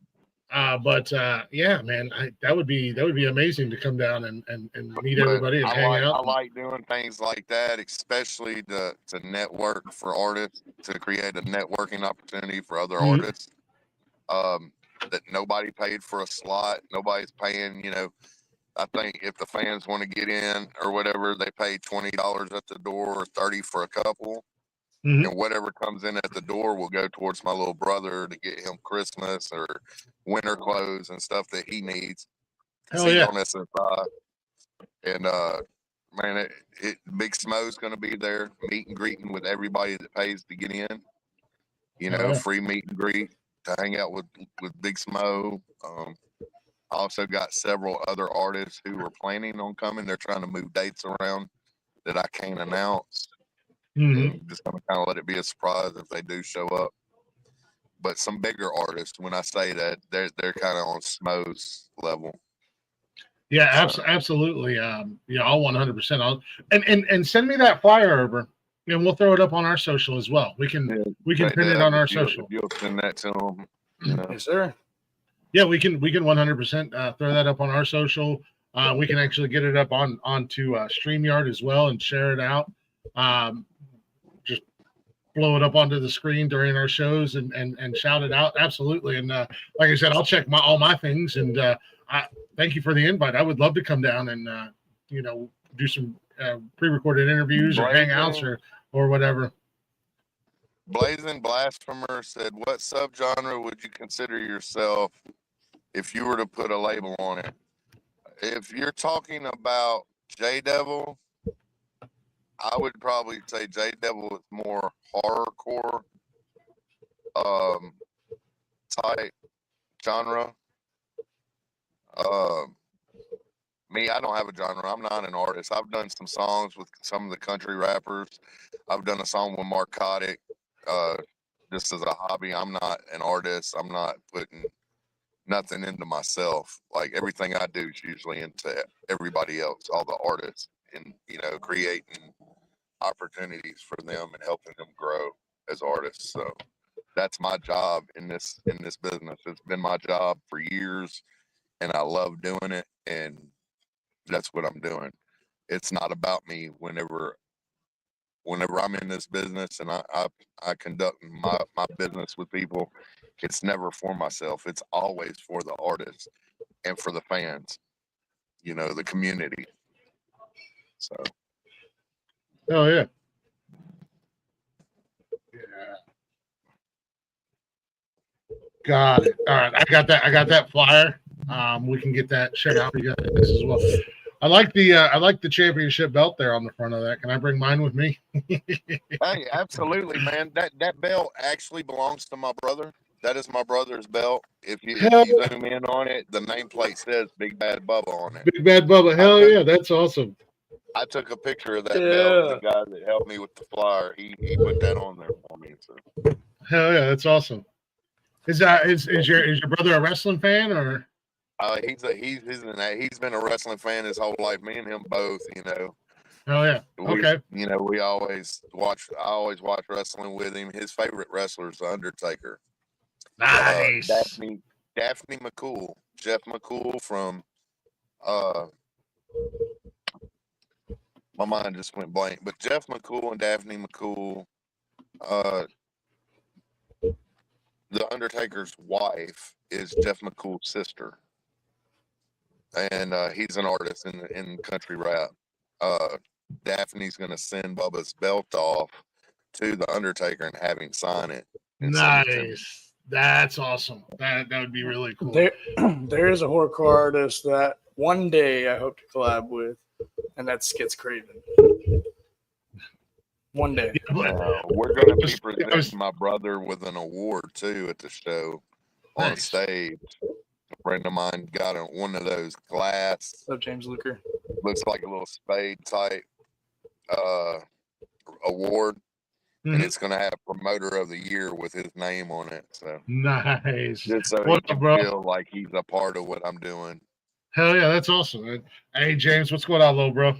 Yeah, man, that would be amazing to come down and meet everybody and hang out. I like doing things like that, especially to network for artists, to create a networking opportunity for other artists. That nobody paid for a slot, nobody's paying. I think if the fans want to get in or whatever, they pay $20 at the door or $30 for a couple. And whatever comes in at the door will go towards my little brother to get him Christmas or winter clothes and stuff that he needs. Hell yeah. On SSI. And man, Big Smo's going to be there, meet and greeting with everybody that pays to get in. Free meet and greet to hang out with Big Smo. I also got several other artists who are planning on coming. They're trying to move dates around that I can't announce. Just gonna kind of let it be a surprise if they do show up. But some bigger artists, when I say that, they're kind of on Smo's level. Yeah, absolutely. I'll 100%. And send me that flyer over, and we'll throw it up on our social as well. We can pin it on our social. You'll send that to them. Yes, sir. Yeah, we can 100% throw that up on our social. We can actually get it up onto StreamYard as well and share it out. Just blow it up onto the screen during our shows and shout it out. Absolutely. And like I said, I'll check all my things. And I thank you for the invite. I would love to come down and do some pre-recorded interviews or hangouts or whatever. Blazing Blasphemer said, "What subgenre would you consider yourself if you were to put a label on it?" If you're talking about JDevil, I would probably say JDevil is more horrorcore type genre. Me, I don't have a genre. I'm not an artist. I've done some songs with some of the country rappers. I've done a song with Mark Kotick. Just as a hobby. I'm not an artist. I'm not putting nothing into myself. Like everything I do is usually into everybody else, all the artists, and creating opportunities for them and helping them grow as artists. So that's my job in this business. It's been my job for years, and I love doing it, and that's what I'm doing. It's not about me whenever I'm in this business and I conduct my business with people. It's never for myself. It's always for the artists and for the fans, the community. So. Oh yeah. Got it. All right. I got that flyer. We can get that shared out for you guys as well. I like the championship belt there on the front of that. Can I bring mine with me? Hey, absolutely, man. That belt actually belongs to my brother. That is my brother's belt. If you zoom in on it, the nameplate says Big Bad Bubba on it. Big Bad Bubba. Hell yeah, that's awesome. I took a picture of that belt. The Yeah. guy that helped me with the flyer, he put that on there for me. So Hell yeah, that's awesome. Is your brother a wrestling fan or? he's been a wrestling fan his whole life. Me and him both, you know. Oh yeah. Okay. We always watch. I always watch wrestling with him. His favorite wrestler is the Undertaker. Nice. Daphne McCool, Jeff McCool from. My mind just went blank. But Jeff McCool and Daphne McCool, the Undertaker's wife is Jeff McCool's sister, and he's an artist in country rap. Daphne's gonna send Bubba's belt off to the Undertaker and have him sign it. Nice. That's awesome. That would be really cool. There is a horrorcore artist that one day I hope to collab with, and that's Skits Craven. One day. We're going to be presenting my brother with an award too at the show on stage. A friend of mine got one of those glass. What's up, James Luker? Looks like a little spade type award. And it's going to have Promoter of the Year with his name on it. So nice. Just so he can feel like he's a part of what I'm doing. Hell yeah, that's awesome. Hey James, what's going on, little bro?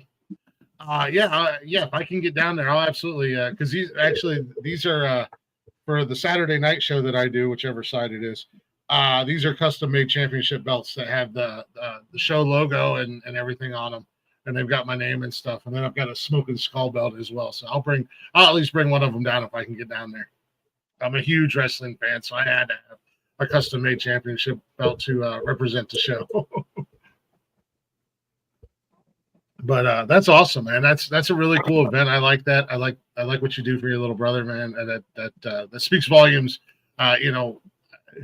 Yeah. If I can get down there, I'll absolutely. Because these are for the Saturday night show that I do, whichever side it is. These are custom made championship belts that have the show logo and everything on them. And they've got my name and stuff. And then I've got a Smoking Skull belt as well. So I'll at least bring one of them down if I can get down there. I'm a huge wrestling fan, so I had to have a custom made championship belt to represent the show. But that's awesome, man. That's a really cool event. I like that. I like what you do for your little brother, man. And that speaks volumes.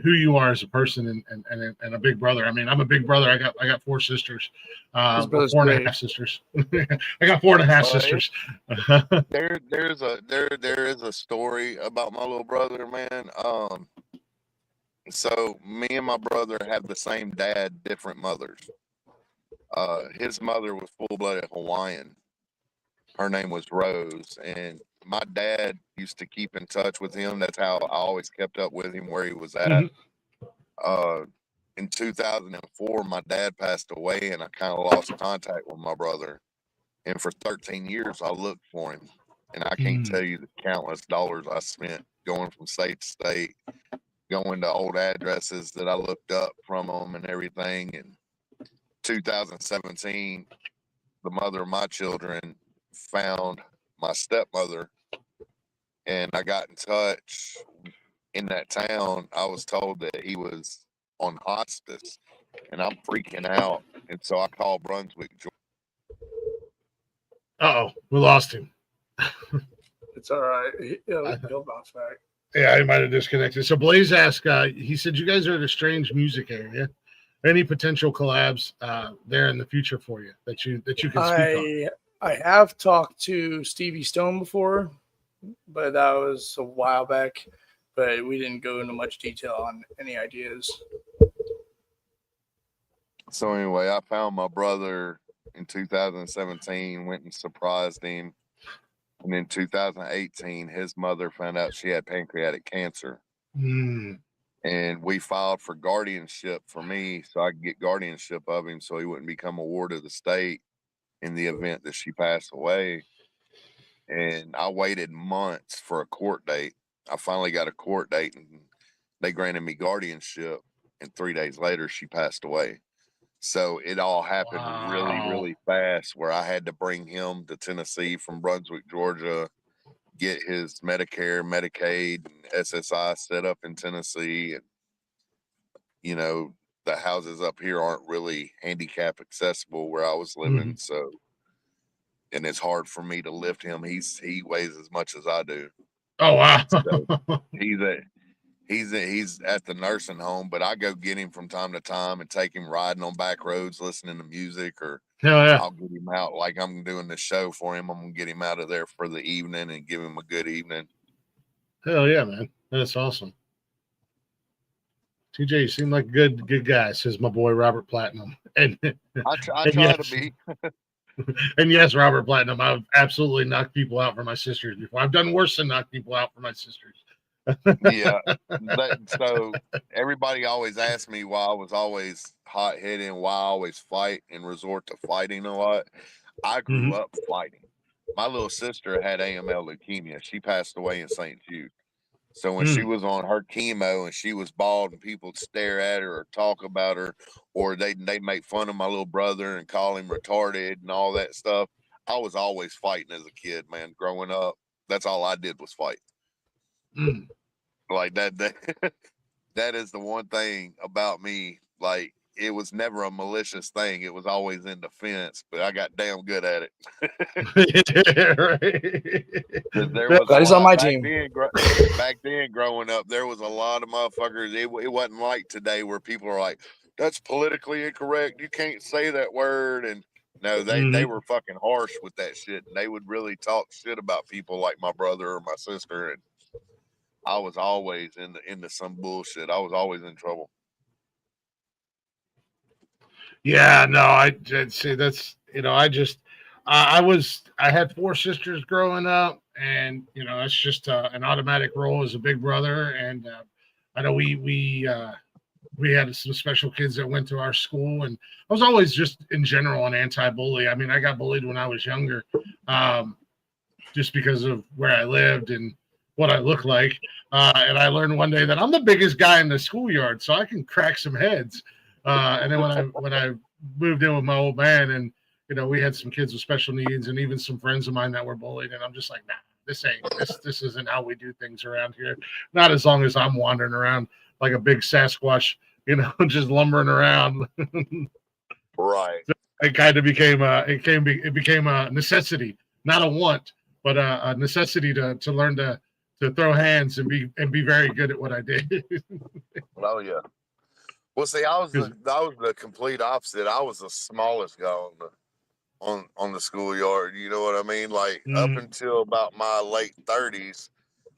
Who you are as a person and a big brother. I mean, I'm a big brother. I got 4 sisters, 4.5 sisters. I got 4.5 sisters. There is a story about my little brother, man. So me and my brother have the same dad, different mothers. His mother was full-blooded Hawaiian. Her name was Rose, and my dad used to keep in touch with him. That's how I always kept up with him where he was at. Mm-hmm. In 2004, my dad passed away, and I kind of lost contact with my brother. And for 13 years, I looked for him, and I can't tell you the countless dollars I spent going from state to state, going to old addresses that I looked up from him and everything. And 2017, the mother of my children found my stepmother, and I got in touch. In that town, I was told that he was on hospice, and I'm freaking out. And so I called Brunswick, Georgia. We lost him. It's all right. He'll bounce back. Yeah, he might have disconnected. So Blaze asked, he said, you guys are at a strange music area. Any potential collabs there in the future for you that you can speak on? I have talked to Stevie Stone before, but that was a while back. But we didn't go into much detail on any ideas. So anyway, I found my brother in 2017, went and surprised him. And in 2018, his mother found out she had pancreatic cancer. And we filed for guardianship for me so I could get guardianship of him so he wouldn't become a ward of the state in the event that she passed away. And I waited months for a court date. I finally got a court date, and they granted me guardianship. And 3 days later, she passed away. So it all happened really, really fast, where I had to bring him to Tennessee from Brunswick, Georgia, get his Medicare, Medicaid, and SSI set up in Tennessee. And, you know, the houses up here aren't really handicap accessible where I was living. So, and it's hard for me to lift him. He weighs as much as I do. Oh, wow. So he's at the nursing home, but I go get him from time to time and take him riding on back roads, listening to music, or I'll get him out like I'm doing this show for him. I'm going to get him out of there for the evening and give him a good evening. Hell yeah, man. That's awesome. TJ, you seem like a good guy, says my boy Robert Platinum. And I try to be. And yes, Robert Platinum, I've absolutely knocked people out for my sisters before. I've done worse than knock people out for my sisters. Yeah. So everybody always asked me why I was always hot headed and why I always fight and resort to fighting a lot. I grew up fighting. My little sister had AML leukemia. She passed away in St. Jude. So when she was on her chemo and she was bald and people would stare at her or talk about her, or they make fun of my little brother and call him retarded and all that stuff, I was always fighting as a kid, man. Growing up, that's all I did was fight. Like that that is the one thing about me. Like, it was never a malicious thing. It was always in defense, but I got damn good at it. There was That is on my team. Back then, growing up, there was a lot of motherfuckers. It wasn't like today where people are like, "That's politically incorrect. You can't say that word." And no, they were fucking harsh with that shit, and they would really talk shit about people like my brother or my sister. And I was always into some bullshit. I was always in trouble. Yeah, no, I'd say that's, I had 4 sisters growing up, and that's just an automatic role as a big brother. And I know we had some special kids that went to our school, and I was always just in general an anti-bully. I mean, I got bullied when I was younger, just because of where I lived and what I look like. And I learned one day that I'm the biggest guy in the schoolyard, so I can crack some heads. And then when I moved in with my old man, and we had some kids with special needs and even some friends of mine that were bullied, and I'm just like, nah, this isn't how we do things around here. Not as long as I'm wandering around like a big Sasquatch, just lumbering around. Right. So it kind of became it became a necessity, not a want, but a necessity to learn to throw hands and be very good at what I did. Oh yeah. Well, see, I was the complete opposite. I was the smallest guy on the schoolyard. You know what I mean? Like, up until about my late 30s,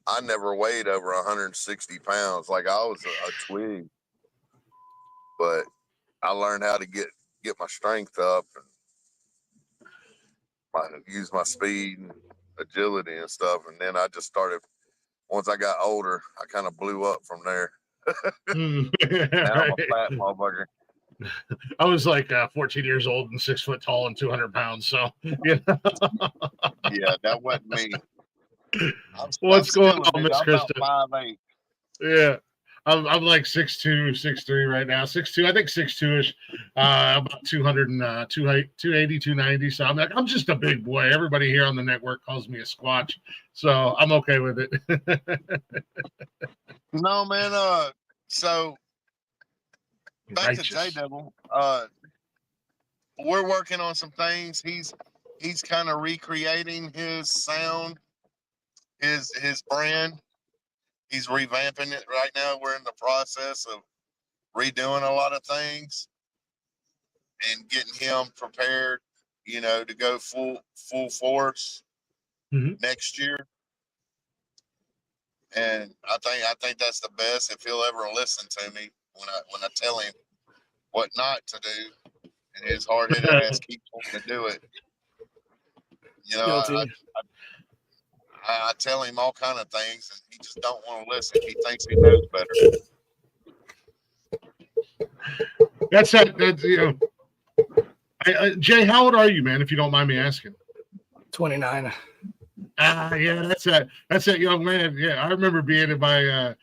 I never weighed over 160 pounds. Like, I was a twig. But I learned how to get my strength up and use my speed and agility and stuff. And then I just started. Once I got older, I kind of blew up from there. Now I'm a fat motherfucker. I was like 14 years old and 6 foot tall and 200 pounds. So, Yeah, that wasn't me. What's going on, Miss Krista? 5'8". Yeah, I'm like 6'2", 6'3" right now. 6'2", I think 6'2"-ish. About 200 and 280, 290. So I'm just a big boy. Everybody here on the network calls me a squatch, so I'm okay with it. No, man. So back to JDevil. We're working on some things. He's kind of recreating his sound, his brand. He's revamping it right now. We're in the process of redoing a lot of things and getting him prepared, to go full force next year. And I think that's the best. If he'll ever listen to me when I tell him what not to do, and his hard-headed ass keeps wanting to do it. I tell him all kind of things, and he just don't want to listen. He thinks he knows better. Jay, how old are you, man? If you don't mind me asking. 29. Yeah, that's that young man. Yeah, I remember being in my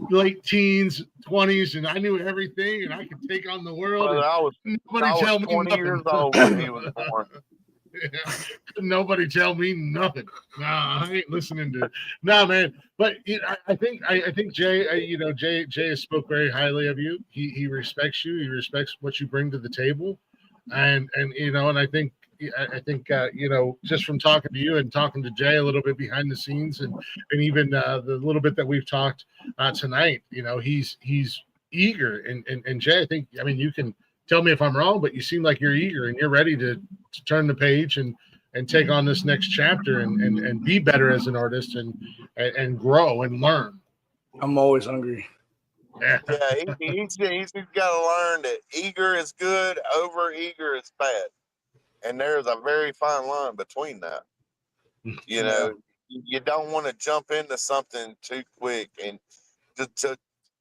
late teens, 20s, and I knew everything, and I could take on the world. Well, I was 20 years old when he was born. Yeah. Nobody tell me nothing. Nah, I ain't listening to it. Nah, man. But I think Jay, Jay has spoke very highly of you. He respects you. He respects what you bring to the table, and I think just from talking to you and talking to Jay a little bit behind the scenes, and even the little bit that we've talked tonight, he's eager. And Jay, you can tell me if I'm wrong, but you seem like you're eager and you're ready to turn the page and take on this next chapter and be better as an artist and grow and learn. I'm always hungry. Yeah, he's got to learn that eager is good, over eager is bad. and there's a very fine line between that. You know, you don't want to jump into something too quick, and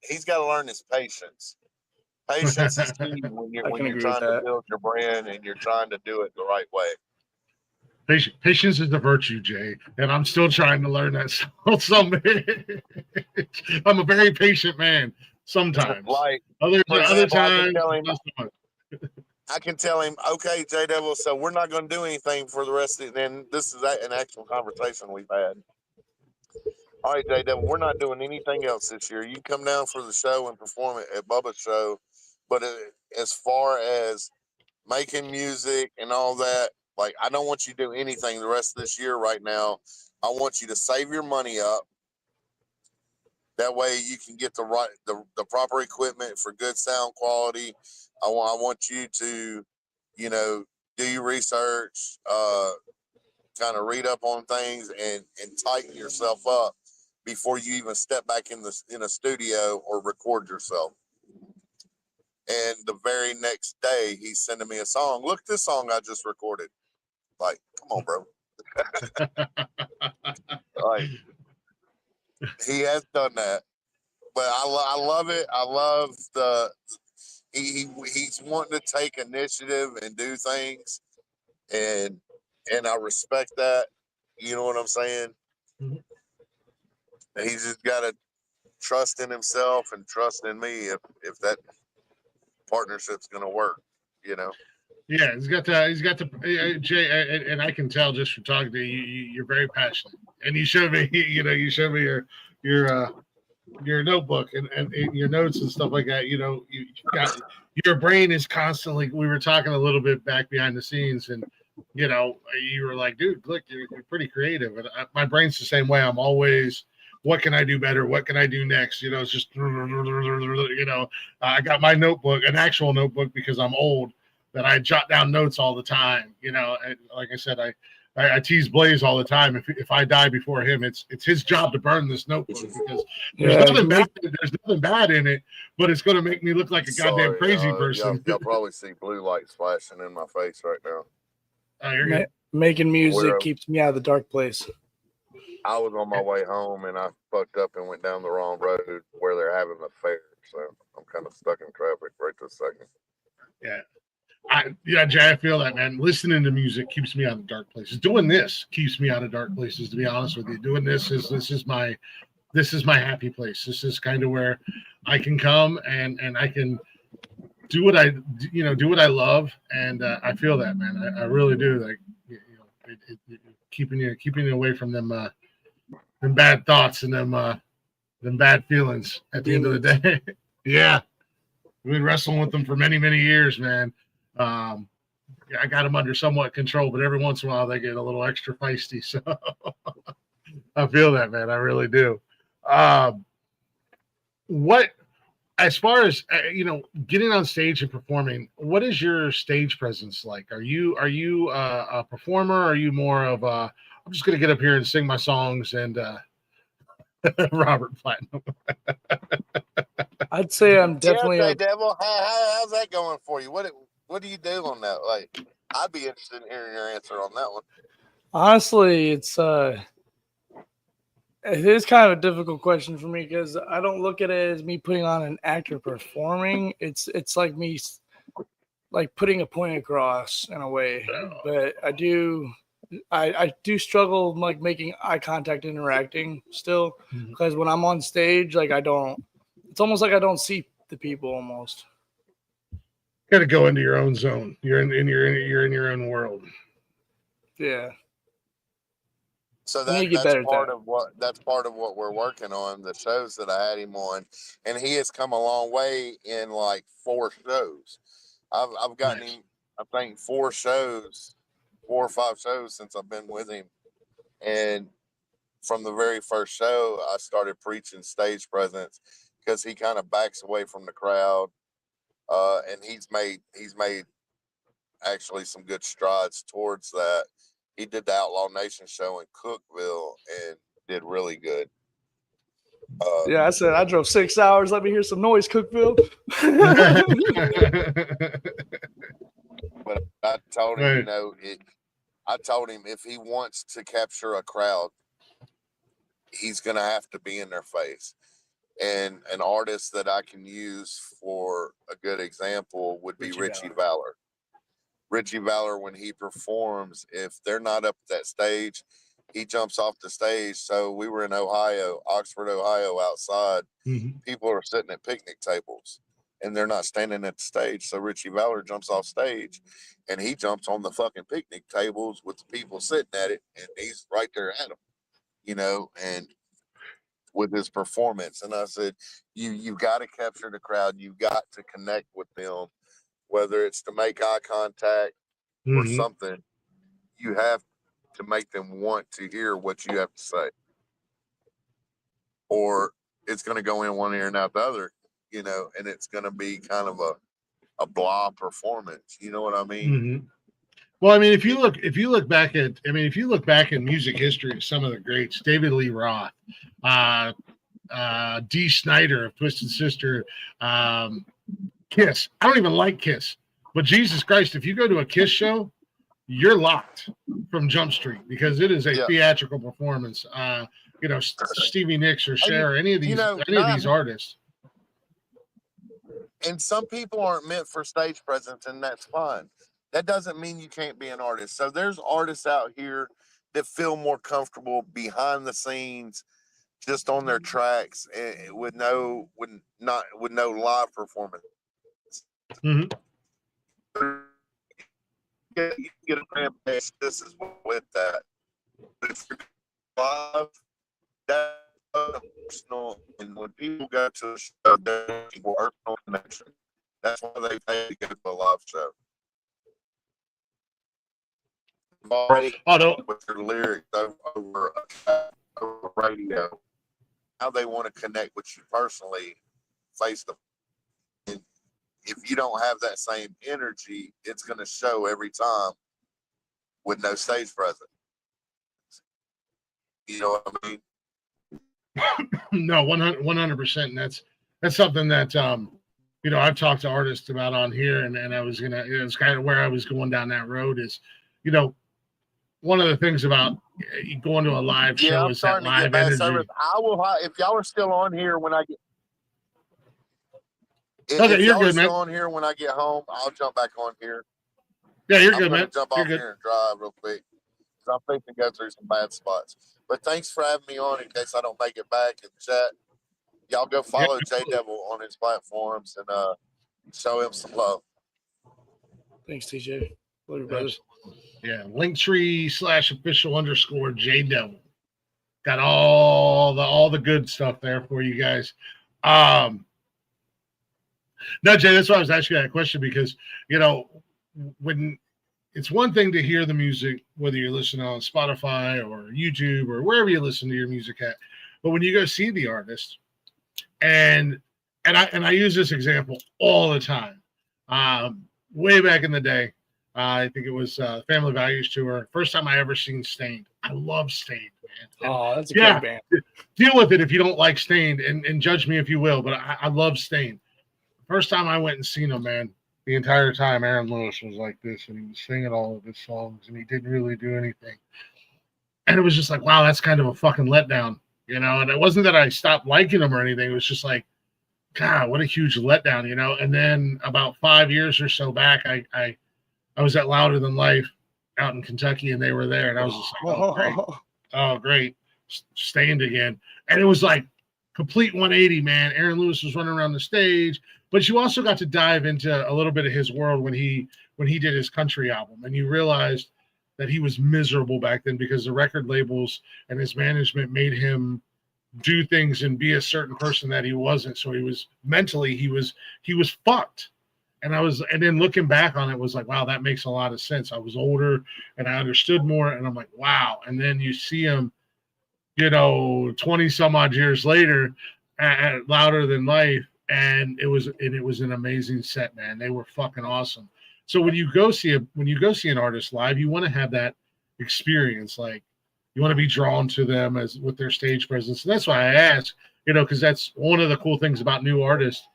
he's got to learn his patience. Patience is key when you're trying to build your brand and you're trying to do it the right way. Patience is the virtue, Jay, and I'm still trying to learn that. I'm a very patient man. Sometimes, like other times, I can tell him, okay, JDevil, so we're not going to do anything for the rest of it. And this is an actual conversation we've had. All right, JDevil, we're not doing anything else this year. You come down for the show and perform it at Bubba's show, but as far as making music and all that, like, I don't want you to do anything the rest of this year right now. I want you to save your money up. That way you can get the proper equipment for good sound quality. I want you to, you know, do your research, kind of read up on things and tighten yourself up before you even step back in a studio or record yourself. And the very next day, he's sending me a song. Look, this song I just recorded. Like, come on, bro. Like, he has done that, but I love it. I love he's wanting to take initiative and do things, and I respect that. You know what I'm saying? Mm-hmm. And he's just got to trust in himself and trust in me if that partnership's going to work. You know. Yeah, he's got to Jay, and I can tell just from talking to you, you're very passionate, and you showed me, you showed me your notebook and your notes and stuff like that. You know, you got your brain is constantly. We were talking a little bit back behind the scenes, and you know, you were like, dude, look, you're pretty creative, and my brain's the same way. I'm always, what can I do better? What can I do next? You know, it's just, you know, I got my notebook, an actual notebook, because I'm old, that I jot down notes all the time, you know. And like I said, I tease Blaze all the time. If I die before him, it's his job to burn this notebook, because there's nothing bad in it, but it's going to make me look like a goddamn crazy person. Y'all probably see blue light flashing in my face right now. Oh, you're good. Making music keeps me out of the dark place. I was on my way home and I fucked up and went down the wrong road where they're having a fair, so I'm kind of stuck in traffic right this second. Yeah. Jay, I feel that, man. Listening to music keeps me out of dark places. Doing this keeps me out of dark places, to be honest with you. Doing this is my happy place. This is kind of where I can come and I can do what I love, and I feel that, man. I really do. Like, you know, keeping you away from them bad thoughts and them bad feelings at the end of the day. Yeah, we've been wrestling with them for many years, man. I got them under somewhat control, but every once in a while they get a little extra feisty. So I feel that, man. I really do. What, as far as you know, getting on stage and performing, what is your stage presence like? Are you a performer? Are you more of a, I'm just going to get up here and sing my songs and Robert Platinum? I'd say I'm definitely JDevil. How's that going for you? What do you do on that? Like, I'd be interested in hearing your answer on that one. Honestly, it is kind of a difficult question for me, because I don't look at it as me putting on an act or performing. It's like me like putting a point across in a way. But I do struggle like making eye contact, interacting still, because when I'm on stage, like it's almost like I don't see the people almost. Got to go into your own zone. You're in your own world. Yeah. So that's part of what we're working on. The shows that I had him on, and he has come a long way in like 4 shows. I've gotten him, I think, 4 or 5 shows since I've been with him, and from the very first show, I started preaching stage presence, because he kind of backs away from the crowd. And he's made actually some good strides towards that. He did the Outlaw Nation show in Cookville and did really good. Yeah, I said I drove 6 hours. Let me hear some noise, Cookville. But I told him, Right. I told him if he wants to capture a crowd, he's going to have to be in their face. And an artist that I can use for a good example would be Richie Valor. Richie Valor, when he performs, if they're not up at that stage, he jumps off the stage. So we were in Ohio, Oxford, Ohio, outside. Mm-hmm. People are sitting at picnic tables and they're not standing at the stage. So Richie Valor jumps off stage and he jumps on the fucking picnic tables with the people sitting at it. And he's right there at them, and with his performance. And I said, you've got to capture the crowd. You've got to connect with them, whether it's to make eye contact or something. You have to make them want to hear what you have to say, or it's going to go in one ear and out the other, and it's going to be kind of a blah performance. You know what I mean? Mm-hmm. Well, I mean, if you look back in music history, some of the greats, David Lee Roth, Dee Snider of Twisted Sister, Kiss. I don't even like Kiss, but Jesus Christ, if you go to a Kiss show, you're locked from Jump Street because it is a theatrical performance. Stevie Nicks or Cher, any of these artists. And some people aren't meant for stage presence, and that's fine. That doesn't mean you can't be an artist. So there's artists out here that feel more comfortable behind the scenes, just on their tracks, with no live performance. Mm-hmm. You get a fan base. This is with that. But if you're live, that's personal. And when people go to a show, there's a personal connection. That's why they pay to go to a live show. Already with their lyrics over radio, how they want to connect with you personally, face to face. If you don't have that same energy, it's going to show every time with no stage presence. You know what I mean? No, 100%. And that's something that I've talked to artists about on here, and it's kind of where I was going down that road is, one of the things about going to a live show is that live energy. Service. I will, if y'all are still on here when I get. Okay, you're good, man. Still on here when I get home, I'll jump back on here. Yeah, you're good, man. Jump off here and drive real quick. I'm fixing to go through some bad spots. But thanks for having me on in case I don't make it back in the chat. Y'all go follow JDevil on his platforms and show him some love. Thanks, TJ. Love you, brothers. Yeah, Linktree/official_JDevil. Got all the good stuff there for you guys. No, Jay, that's why I was asking that question because, when it's one thing to hear the music, whether you're listening on Spotify or YouTube or wherever you listen to your music at, but when you go see the artist, and I use this example all the time. Way back in the day, I think it was Family Values Tour. First time I ever seen Stained. I love Stained, man. Oh, that's a great band. Deal with it if you don't like Stained, and judge me if you will, but I love Stained. First time I went and seen him, man, the entire time Aaron Lewis was like this, and he was singing all of his songs, and he didn't really do anything. And it was just like, wow, that's kind of a fucking letdown, And it wasn't that I stopped liking him or anything. It was just like, God, what a huge letdown, And then about 5 years or so back, I was at Louder Than Life out in Kentucky, and they were there, and I was just like, oh, great, Stained again. And it was like complete 180, man. Aaron Lewis was running around the stage, but you also got to dive into a little bit of his world when he did his country album, and you realized that he was miserable back then because the record labels and his management made him do things and be a certain person that he wasn't. So he was mentally, he was fucked. And then looking back on it was like, wow, that makes a lot of sense. I was older and I understood more. And I'm like, wow. And then you see him, 20 some odd years later at Louder Than Life. And it was an amazing set, man. They were fucking awesome. So when you go see an artist live, you want to have that experience. Like, you want to be drawn to them as with their stage presence. And that's why I ask, because that's one of the cool things about new artists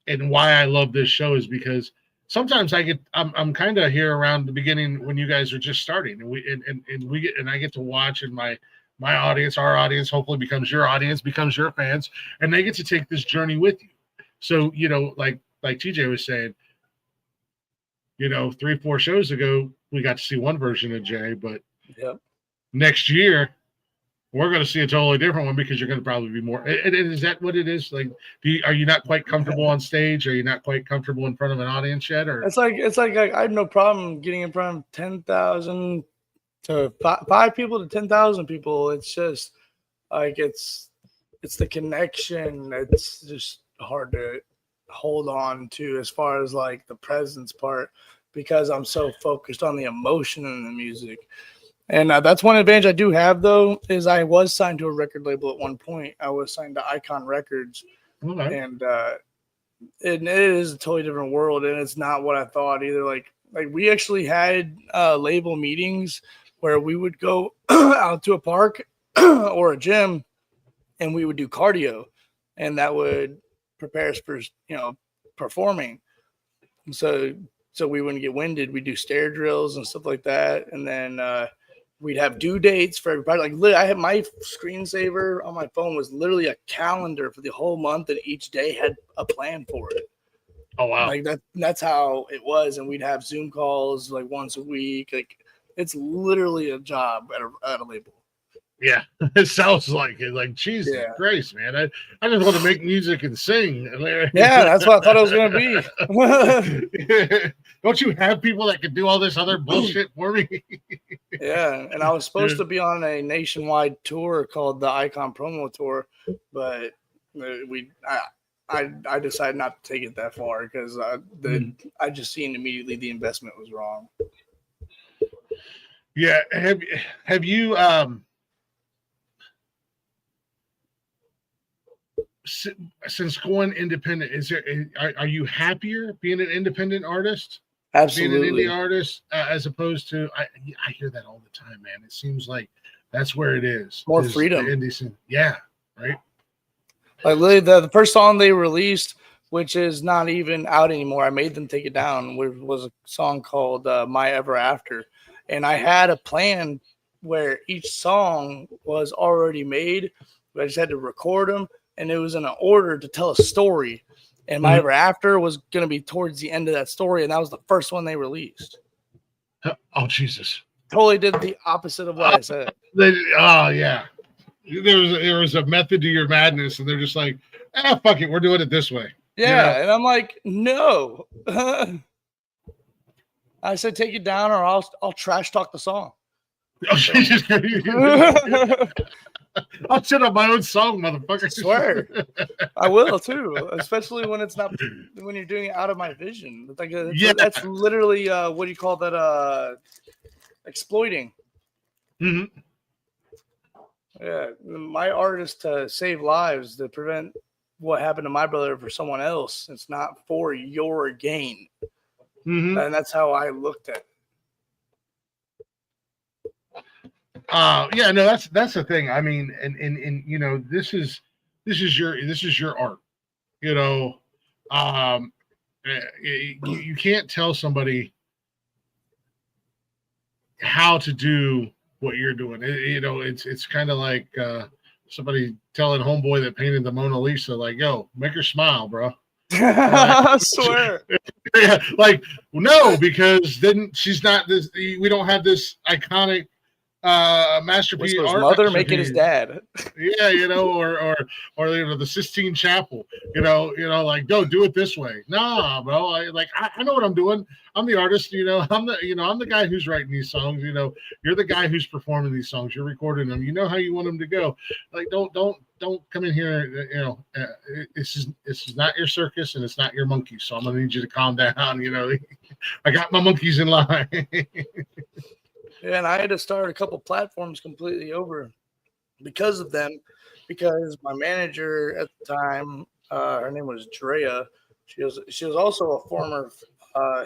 and why I love this show is because sometimes I'm kind of here around the beginning when you guys are just starting, and I get to watch, and my audience, our audience, hopefully becomes your audience, becomes your fans, and they get to take this journey with you. So, like TJ was saying, 3-4 shows ago, we got to see one version of Jay, but next year we're going to see a totally different one because you're going to probably be more. And is that what it is? Like, are you not quite comfortable on stage? Are you not quite comfortable in front of an audience yet? Or it's like I had no problem getting in front of 10,000 to 5 people to 10,000 people. It's just like it's the connection. It's just hard to hold on to as far as like the presence part, because I'm so focused on the emotion in the music. And that's one advantage I do have, though, is I was signed to a record label at one point. I was signed to Icon Records, and it is a totally different world, and it's not what I thought either. Like we actually had label meetings where we would go out to a park or a gym, and we would do cardio, and that would prepare us for performing. So we wouldn't get winded. We do stair drills and stuff like that, and then we'd have due dates for everybody. Like literally, I had my screensaver on my phone was literally a calendar for the whole month, and each day had a plan for it. Oh wow! Like that's how it was, and we'd have Zoom calls like once a week. Like it's literally a job at a label. Yeah, it sounds like it. Like Jesus Christ, man! I just want to make music and sing. Yeah, that's what I thought it was gonna be. Don't you have people that can do all this other bullshit for me? Yeah, and I was supposed to be on a nationwide tour called the Icon Promo Tour, but I decided not to take it that far because I just seen immediately the investment was wrong. Yeah, have you since going independent, are you happier being an independent artist? Absolutely. Being an indie artist as opposed to I hear that all the time, man. It seems like that's where it is. More freedom. Yeah, right. Like literally the first song they released, which is not even out anymore, I made them take it down, was a song called My Ever After. And I had a plan where each song was already made, but I just had to record them, and it was in an order to tell a story. And My Ever After was going to be towards the end of that story, and that was the first one they released. Oh, Jesus. Totally did the opposite of what I said. Yeah. There was a method to your madness, and they're just like, fuck it, we're doing it this way. Yeah, and I'm like, no. I said, take it down, or I'll trash talk the song. Oh, Jesus. I'll shit on my own song, motherfucker. I swear, I will too. Especially when when you're doing it out of my vision. Like that's literally what do you call that? Exploiting. Mm-hmm. Yeah, my art is to save lives, to prevent what happened to my brother for someone else. It's not for your gain, and that's how I looked at it. Yeah, no, that's the thing. I mean, and this is your art. You can't tell somebody how to do what you're doing. It's kind of like somebody telling homeboy that painted the Mona Lisa, like, yo, make her smile, bro. I swear. Yeah, like, no, because then she's not this. We don't have this iconic masterpiece. His mother making his dad. Yeah, or the Sistine Chapel. Like, don't do it this way. Nah, bro. I know what I'm doing. I'm the artist. I'm the guy who's writing these songs. You're the guy who's performing these songs. You're recording them. You know how you want them to go. Like, don't come in here. This is not your circus and it's not your monkeys. So I'm gonna need you to calm down. I got my monkeys in line. Yeah, and I had to start a couple platforms completely over because of them. Because my manager at the time, her name was Drea. She was also a former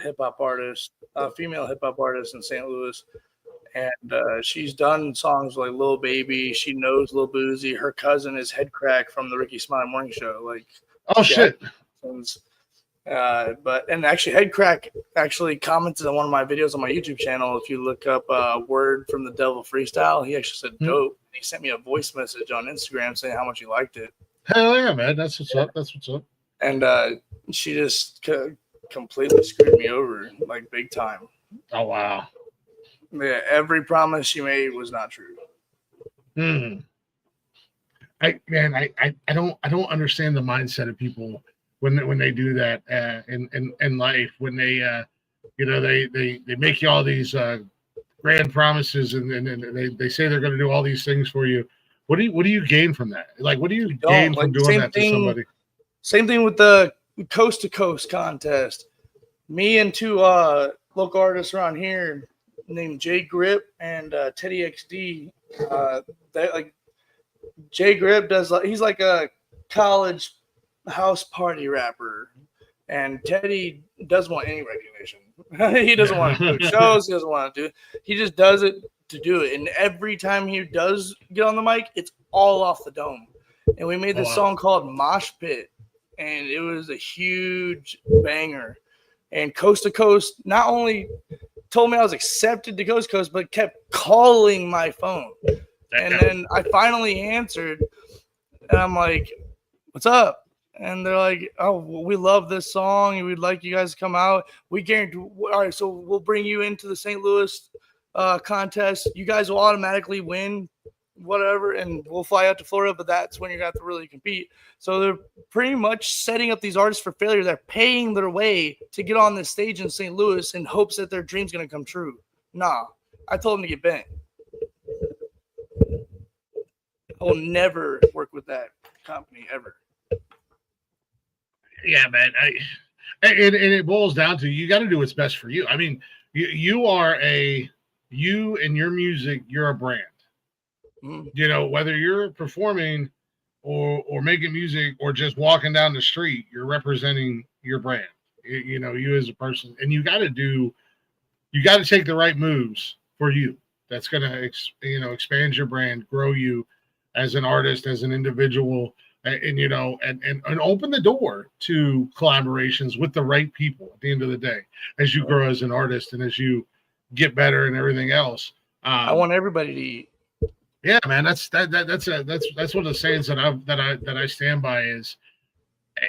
hip hop artist, female hip hop artist in St. Louis, and she's done songs like Lil Baby. She knows Lil Boozy. Her cousin is Head Crack from the Ricky Smiley Morning Show. Like, oh shit. And actually, Headcrack actually commented on one of my videos on my YouTube channel. If you look up "Word from the Devil Freestyle," he actually said "dope." He sent me a voice message on Instagram saying how much he liked it. Hell yeah, man! That's what's up. That's what's up. And she just completely screwed me over, like big time. Oh wow! Yeah, every promise she made was not true. I don't understand the mindset of people when they do that in life, when they they make you all these grand promises and they say they're going to do all these things for you. What do you gain from that? Like, what do you gain from doing that to somebody? Same thing with the coast to coast contest. Me and two local artists around here named Jay Grip and Teddy XD. Jay Grip does he's like a college house party rapper, and Teddy doesn't want any recognition. He doesn't want to do shows. He doesn't want to do it. He just does it to do it. And every time he does get on the mic, it's all off the dome. And we made this song called Mosh Pit, and it was a huge banger. And Coast to Coast not only told me I was accepted to Coast to Coast, but kept calling my phone. And then I finally answered, and I'm like, "What's up?" And they're like, "Oh, well, we love this song, and we'd like you guys to come out. We guarantee. All right, so we'll bring you into the St. Louis contest. You guys will automatically win, whatever, and we'll fly out to Florida. But that's when you're going to have to really compete." So they're pretty much setting up these artists for failure. They're paying their way to get on this stage in St. Louis in hopes that their dream's going to come true. Nah, I told them to get bent. I will never work with that company ever. Yeah, man. And it boils down to you got to do what's best for you. I mean, you and your music, you're a brand. You know, whether you're performing or making music or just walking down the street, you're representing your brand. You know, you as a person, and you got to take the right moves for you. That's going to expand your brand, grow you as an artist, as an individual, and open the door to collaborations with the right people at the end of the day, as you grow as an artist and as you get better and everything else. I want everybody to eat. Yeah, man, that's one of the sayings that I stand by is,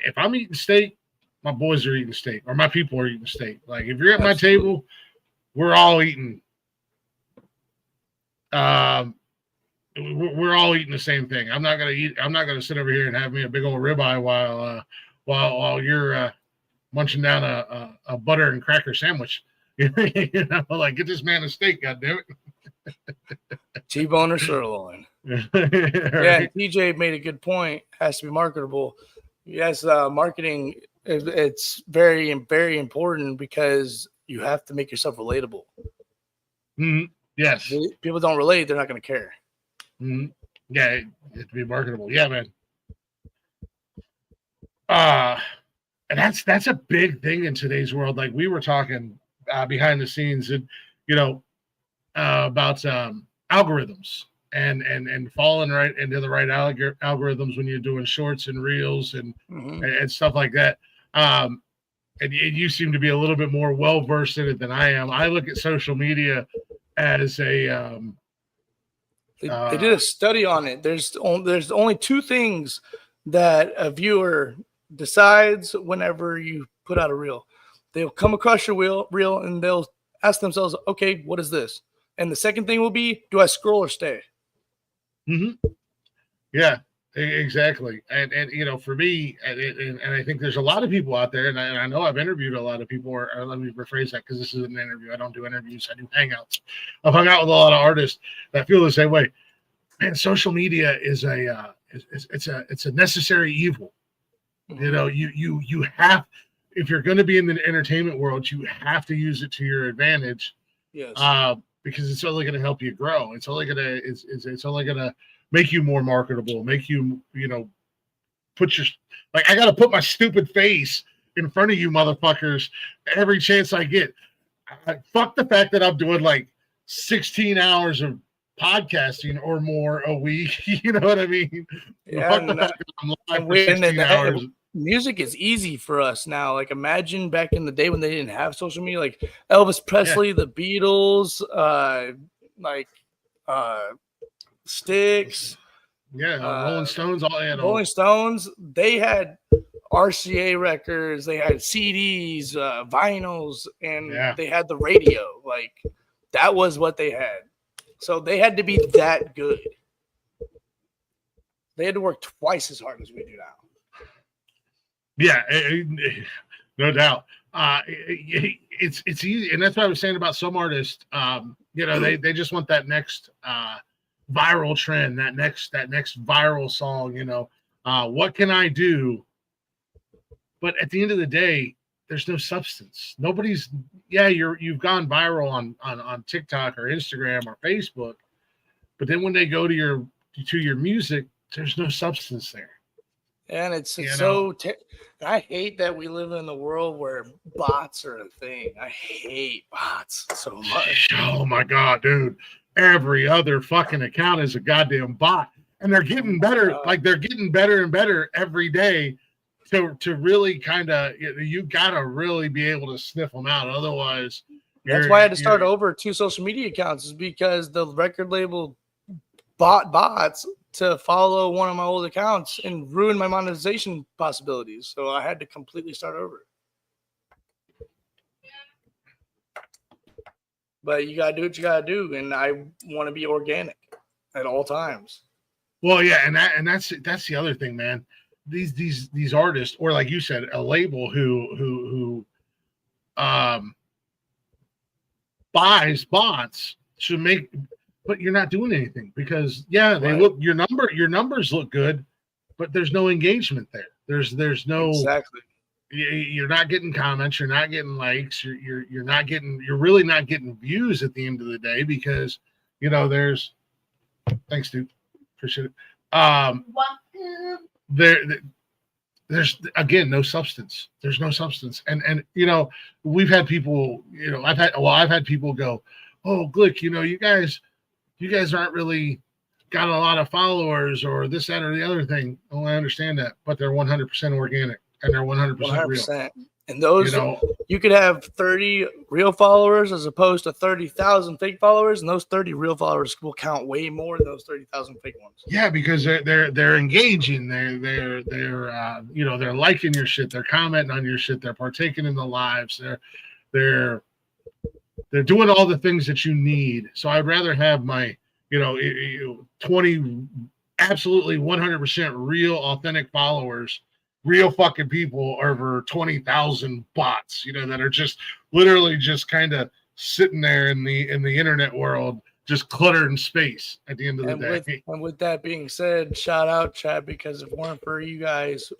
if I'm eating steak, my boys are eating steak, or my people are eating steak. Like, if you're at my table, we're all eating. We're all eating the same thing. I'm not gonna sit over here and have me a big old ribeye while you're munching down a butter and cracker sandwich. You know, like, get this man a steak, goddammit. T-bone or sirloin. Right. Yeah, TJ made a good point. Has to be marketable. Yes, marketing, it's very, very important because you have to make yourself relatable. Mm-hmm. Yes. If people don't relate, they're not going to care. Mm-hmm. Yeah, it has to be marketable. Yeah, man. And that's a big thing in today's world. Like, we were talking behind the scenes, and about algorithms and falling right into the right algorithms when you're doing shorts and reels and stuff like that. And you seem to be a little bit more well versed in it than I am. I look at social media as a they did a study on it. There's only two things that a viewer decides whenever you put out a reel. They'll come across your reel and they'll ask themselves, okay, what is this? And the second thing will be, do I scroll or stay? Mm-hmm. Yeah, exactly. And for me, and I think there's a lot of people out there, and I know I've interviewed a lot of people, or let me rephrase that, because this is an interview. I don't do interviews. I do hangouts. I've hung out with a lot of artists that feel the same way. Man, social media is it's a necessary evil. Mm-hmm. You know, you have, if you're going to be in the entertainment world, you have to use it to your advantage. Yes. Because it's only going to help you grow. It's only gonna make you more marketable, make you, put your, like, I got to put my stupid face in front of you motherfuckers every chance I get. Fuck the fact that I'm doing like 16 hours of podcasting or more a week. You know what I mean? Yeah, fuck the fact that I'm live for 16 hours. music is easy for us now. Like imagine back in the day when they didn't have social media, like Elvis Presley, the Beatles, like Styx, Rolling Stones, all Rolling Stones. They had RCA records, they had CDs, vinyls, and they had the radio. Like that was what they had. So they had to be that good. They had to work twice as hard as we do now. Yeah, no doubt. It's easy, and that's what I was saying about some artists. They just want that next viral trend, that next viral song. What can I do? But at the end of the day, there's no substance. Nobody's. Yeah, you've gone viral on TikTok or Instagram or Facebook, but then when they go to your music, there's no substance there. And it's so. I hate that we live in the world where bots are a thing. I hate bots so much. Oh my god, dude! Every other fucking account is a goddamn bot, and they're getting better. Like they're getting better and better every day. To really kind of, you gotta really be able to sniff them out. Otherwise, that's why I had to start over 2 social media accounts, is because the record label bought bots to follow one of my old accounts and ruin my monetization possibilities. So I had to completely start over. But you gotta do what you gotta do, and I want to be organic at all times. Well, yeah, and that's the other thing, man. These artists, or like you said, a label who buys bots should make, but you're not doing anything because they look, your numbers look good, but there's no engagement there. There's no exactly. You're not getting comments, you're not getting likes, you're really not getting views at the end of the day because there's thanks dude, appreciate it. There's again no substance. There's no substance, and we've had people. I've had people go, "Oh, Glick, you guys aren't really got a lot of followers or this, that, or the other thing." Oh, I understand that, but they're 100% organic and they're 100% real. And those, you could have 30 real followers as opposed to 30,000 fake followers, and those 30 real followers will count way more than those 30,000 fake ones. Yeah, because they're engaging, they're liking your shit, they're commenting on your shit, they're partaking in the lives, they're doing all the things that you need. So I'd rather have my 20 absolutely 100% real authentic followers, real fucking people, over 20,000 bots, that are just literally just kind of sitting there in the internet world, just cluttering space at the end of the day. And with that being said, shout out Chad, because if it weren't for you guys,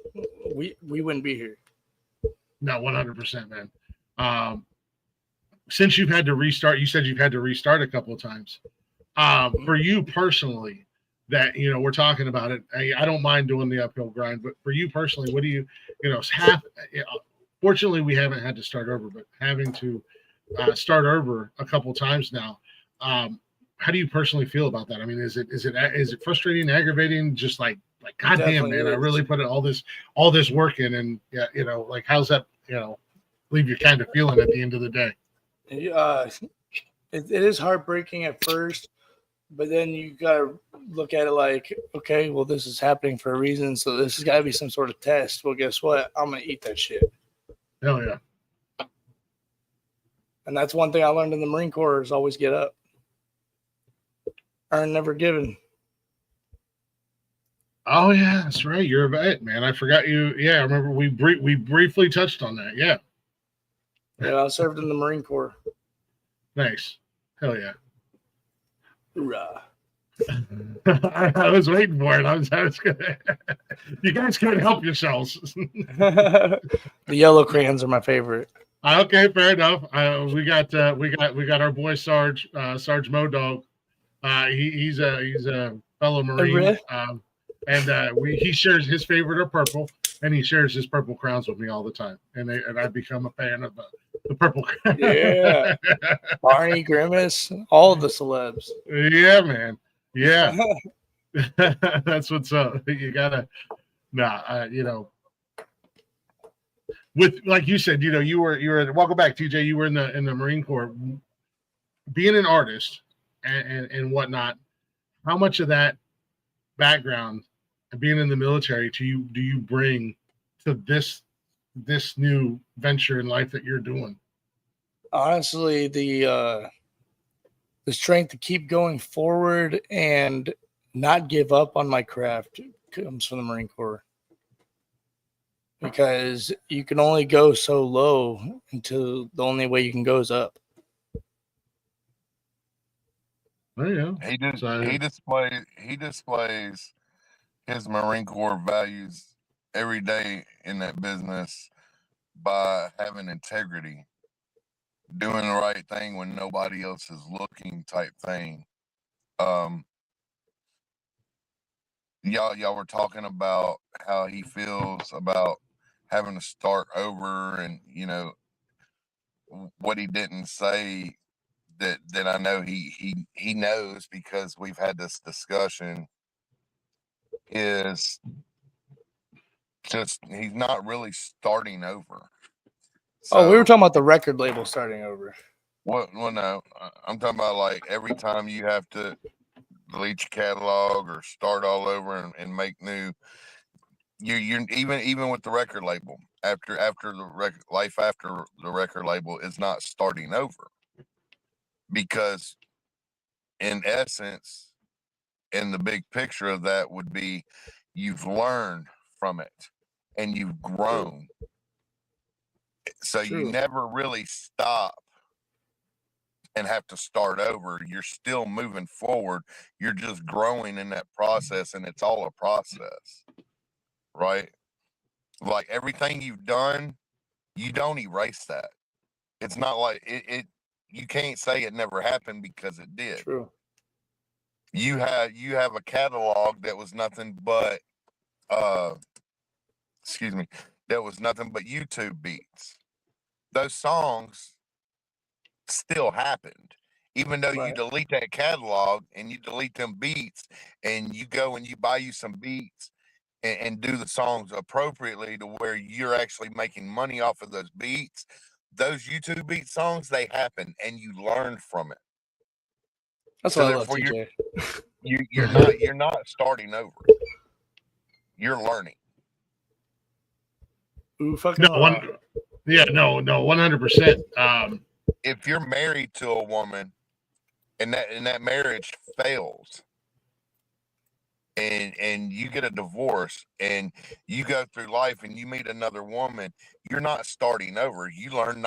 we wouldn't be here. No, 100%, man. Since you've had to restart, you said you've had to restart a couple of times. For you personally, that we're talking about it. I don't mind doing the uphill grind, but for you personally, what do you fortunately we haven't had to start over, but having to start over a couple times now, how do you personally feel about that? I mean, is it frustrating, aggravating, just like goddamn, man, I really put all this work in, and like how's that leave you kind of feeling at the end of the day? It is heartbreaking at first, but then you gotta look at it like, okay, well, this is happening for a reason, so this has got to be some sort of test. Well, guess what? I'm gonna eat that shit. Hell yeah. And that's one thing I learned in the Marine Corps, is always get up. Earn, never given. Oh yeah, that's right. You're a vet, man. I forgot you. Yeah, I remember we briefly touched on that. Yeah. Yeah, I served in the Marine Corps. Nice. Hell yeah. Hoorah. I was waiting for it. I was gonna. You guys can't help yourselves. The yellow crayons are my favorite. Okay, fair enough. We got our boy Sarge Modog. He's a fellow Marine. He shares his favorite are purple, and he shares his purple crowns with me all the time. And I've become a fan of the purple crowns. Yeah, Barney, Grimace, all of the celebs. Yeah, man. Yeah, that's what's up. You gotta, with, like you said, you were welcome back, TJ. You were in the Marine Corps, being an artist and whatnot. How much of that background and being in the military do you bring to this new venture in life that you're doing? Honestly, the strength to keep going forward and not give up on my craft comes from the Marine Corps, because you can only go so low until the only way you can go is up. Oh yeah, He displays his Marine Corps values every day in that business by having integrity, doing the right thing when nobody else is looking, type thing. Y'all were talking about how he feels about having to start over, and what he didn't say that I know he knows, because we've had this discussion, is just he's not really starting over. So, we were talking about the record label starting over. Well, no, I'm talking about like every time you have to delete your catalog or start all over and make new. You're even with the record label, after the life after the record label is not starting over, because in essence, in the big picture of that would be, you've learned from it and you've grown. So True. you never really stop and have to start over. You're still moving forward. You're just growing in that process, and it's all a process, right? Like everything you've done, you don't erase that. It's not like it you can't say it never happened, because it did. True. You have a catalog that was nothing but that was nothing but YouTube beats. Those songs still happened, even though you delete that catalog and you delete them beats, and you go and you buy you some beats and do the songs appropriately to where you're actually making money off of those beats. Those YouTube beat songs, they happen, and you learn from it. That's what I love, TJ. You're not starting over. You're learning. Ooh, fucking no, 100%. If you're married to a woman and that marriage fails, and you get a divorce and you go through life and you meet another woman, you're not starting over. You learn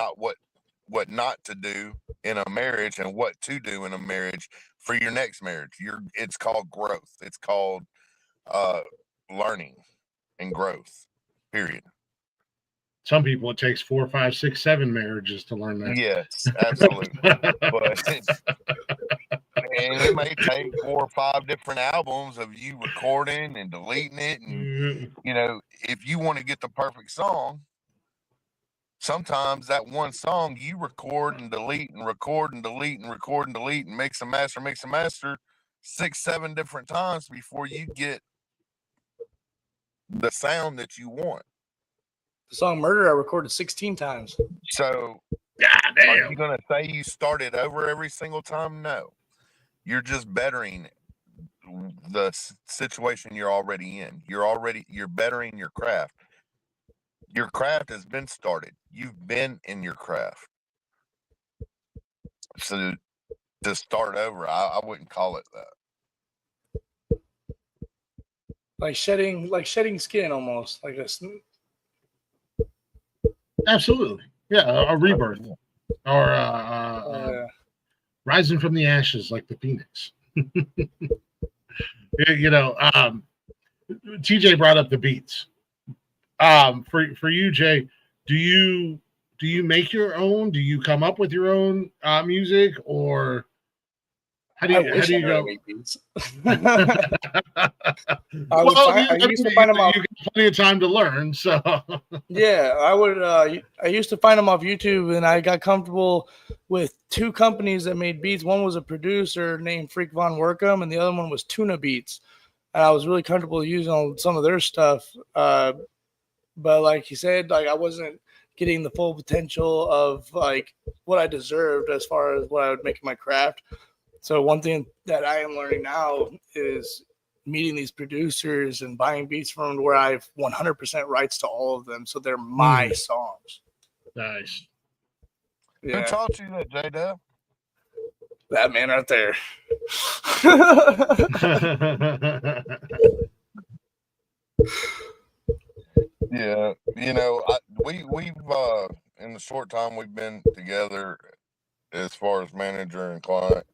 what not to do in a marriage and what to do in a marriage for your next marriage. It's called growth. It's called learning and growth, period. Some people, it takes 4, 5, 6, 7 marriages to learn that. Yes, absolutely. But and it may take 4 or 5 different albums of you recording and deleting it. And, if you want to get the perfect song, sometimes that one song you record and delete and record and delete and record and delete and mix and master 6, 7 different times before you get the sound that you want. The song Murder I recorded 16 times. So, damn. Are you going to say you started over every single time? No. You're just bettering the situation you're already in. You're bettering your craft. Your craft has been started. You've been in your craft. So to start over, I wouldn't call it that. Like shedding skin, almost like a. Absolutely, yeah, a rebirth, or rising from the ashes like the phoenix. TJ brought up the beats. For you, Jay, do you make your own? Do you come up with your own music, or how do you go? I used to find them off. You got plenty of time to learn, so yeah, I would. I used to find them off YouTube, and I got comfortable with 2 companies that made beats. One was a producer named Freak Von Workham, and the other one was Tuna Beats. And I was really comfortable using some of their stuff. But like you said, like I wasn't getting the full potential of like what I deserved as far as what I would make in my craft. So one thing that I am learning now is meeting these producers and buying beats from them where I have 100% rights to all of them. So they're my songs. Nice. Who taught you that, JDevil? That man right there. Yeah, you know, we've in the short time we've been together, as far as manager and client,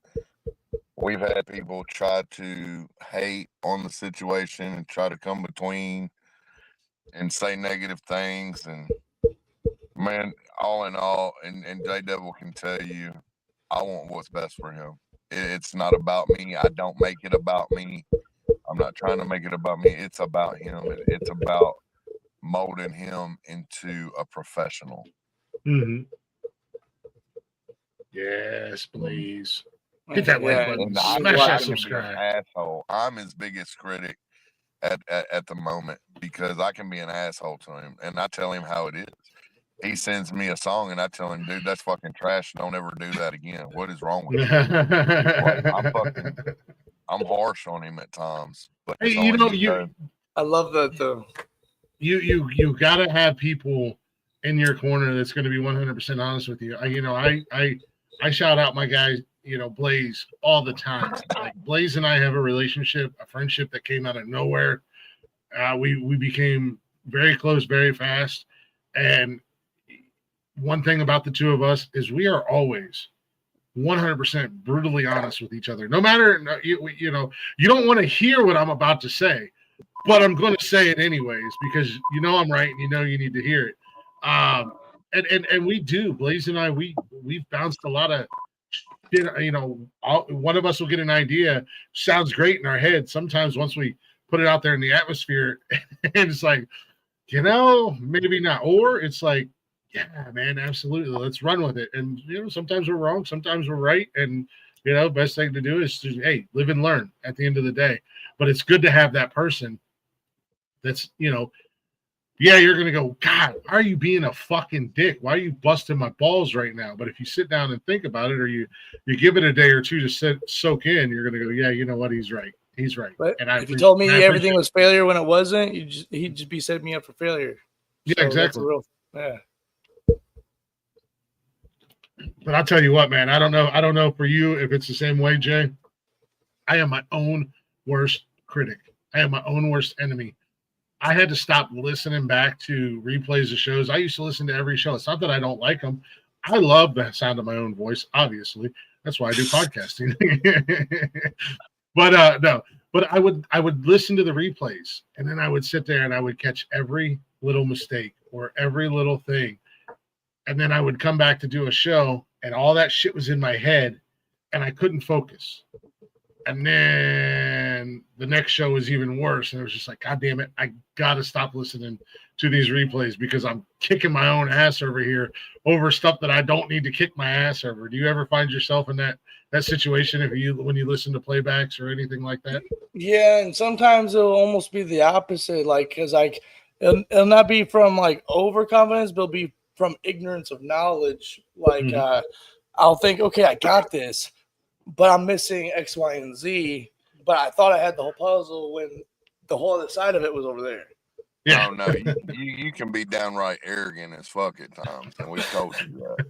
we've had people try to hate on the situation and try to come between and say negative things. And man, all in all, and JDevil can tell you, I want what's best for him. It's not about me. I don't make it about me. I'm not trying to make it about me. It's about him. It's about molding him into a professional. Mm-hmm. Yes, please. Hit that like button. Smash that subscribe. Asshole. I'm his biggest critic at the moment because I can be an asshole to him, and I tell him how it is. He sends me a song, and I tell him, "Dude, that's fucking trash. Don't ever do that again. What is wrong with you?" Like, I'm harsh on him at times. But hey, you know, I love that though. You gotta have people in your corner that's going to be 100% honest with you. I shout out my guy, you know, Blaze, all the time. Like Blaze and I have a relationship, a friendship that came out of nowhere. We became very close very fast. And one thing about the two of us is we are always 100% brutally honest with each other. No matter, you know, you don't want to hear what I'm about to say, but I'm going to say it anyways because you know I'm right and you know you need to hear it. And we do. Blaze and I, we've bounced a lot of, you know, one of us will get an idea, sounds great in our head. Sometimes once we put it out there in the atmosphere, and it's like, you know, maybe not. Or it's like, yeah, man, absolutely. Let's run with it. And, you know, sometimes we're wrong. Sometimes we're right. And, you know, best thing to do is to, hey, live and learn at the end of the day. But it's good to have that person that's, you know, yeah, you're going to go, God, why are you being a fucking dick? Why are you busting my balls right now? But if you sit down and think about it, or you give it a day or two to soak in, you're going to go, yeah, you know what? He's right. He's right. But and if you told me everything was failure when it wasn't, he'd just be setting me up for failure. Yeah, so exactly. Yeah. But I'll tell you what, man, I don't know for you if it's the same way, Jay. I am my own worst critic. I am my own worst enemy. I had to stop listening back to replays of shows. I used to listen to every show. It's not that I don't like them. I love the sound of my own voice, obviously. That's why I do podcasting. But no, but I would listen to the replays, and then I would sit there and I would catch every little mistake or every little thing. And then I would come back to do a show, and all that shit was in my head, and I couldn't focus. And then the next show was even worse, and it was just like, God damn it, I gotta stop listening to these replays because I'm kicking my own ass over here over stuff that I don't need to kick my ass over. Do you ever find yourself in that situation when you listen to playbacks or anything like that? Yeah, and sometimes it'll almost be the opposite, like because like it'll not be from like overconfidence, but it'll be from ignorance of knowledge. Like I'll think, okay, I got this, but I'm missing X, Y, and Z. But I thought I had the whole puzzle when the whole other side of it was over there. Yeah. Oh, no, you can be downright arrogant as fuck at times, and we told you that.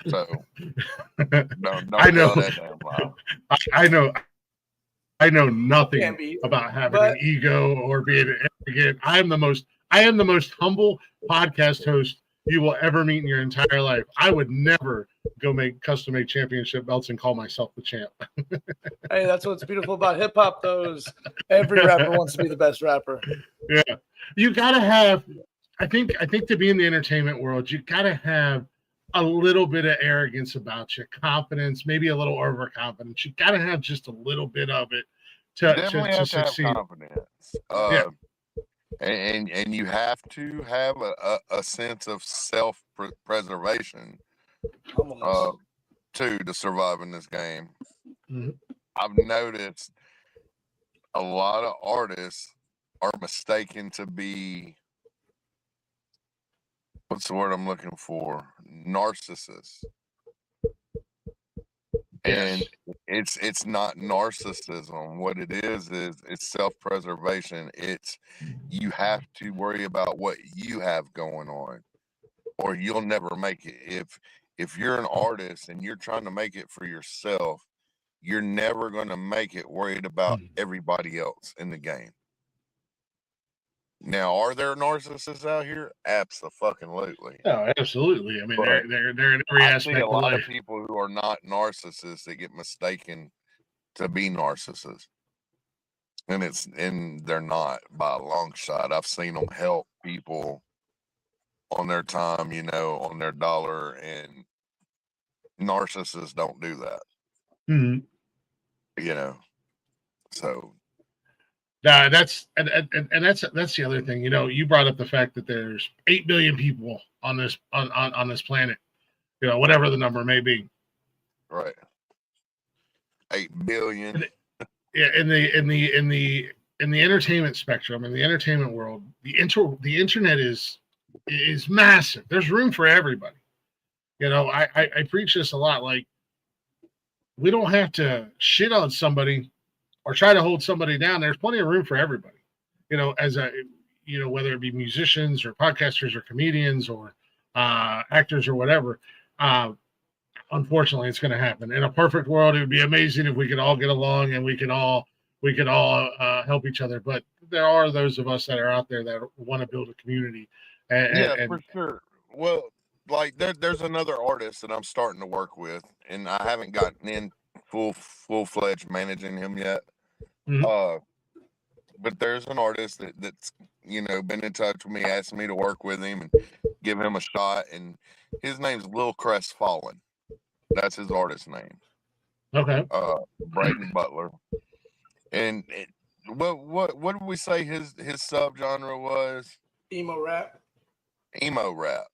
So don't I know. tell that damn lie. I know nothing about having an ego or being arrogant. I am the most humble podcast host you will ever meet in your entire life. I would never go make custom-made championship belts and call myself the champ. Hey, that's what's beautiful about hip hop, though, is every rapper wants to be the best rapper. Yeah. You gotta have, I think to be in the entertainment world, you gotta have a little bit of arrogance about you, confidence, maybe a little overconfidence. You gotta have just a little bit of it to succeed. Have confidence. And you have to have a sense of self-preservation to survive in this game. Mm-hmm. I've noticed a lot of artists are mistaken to be what's the word I'm looking for? Narcissists. And it's not narcissism. What it is it's self-preservation. It's you have to worry about what you have going on, or you'll never make it. If you're an artist and you're trying to make it for yourself, you're never going to make it worried about everybody else in the game. Now, are there narcissists out here? Absolutely. Oh, absolutely. I mean, But they're in every I see aspect a of lot life. of people who are not narcissists that get mistaken to be narcissists, and they're not by a long shot. I've seen them help people on their time, on their dollar, and narcissists don't do that. Mhm. So That's and that's the other thing. You brought up the fact that there's 8 billion people on this on this planet. Whatever the number may be. right, 8 billion. Yeah, in the entertainment spectrum, in the entertainment world, the internet is massive. There's room for everybody. I preach this a lot. Like, we don't have to shit on somebody or try to hold somebody down. There's plenty of room for everybody. Whether it be musicians or podcasters or comedians or actors or whatever. Unfortunately, it's going to happen. In a perfect world, it would be amazing if we could all get along and we could all help each other. But there are those of us that are out there that want to build a community. For sure. Well, like there's another artist that I'm starting to work with, and I haven't gotten in full-fledged managing him yet. Mhm. But there's an artist that's been in touch with me, asked me to work with him and give him a shot, and his name's Lil Crestfallen. That's his artist name. Okay. Braden Butler. And what did we say his subgenre was? Emo rap. Emo rap.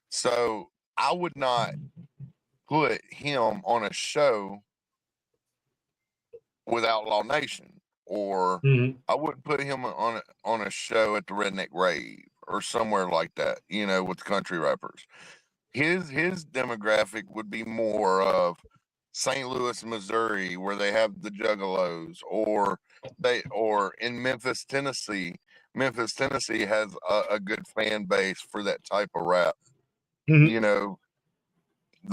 So I would not put him on a show with Outlaw Nation, or I wouldn't put him on a show at the Redneck Rave or somewhere like that, with country rappers. His demographic would be more of St. Louis, Missouri, where they have the Juggalos, or in Memphis, Tennessee. Memphis, Tennessee has a good fan base for that type of rap. The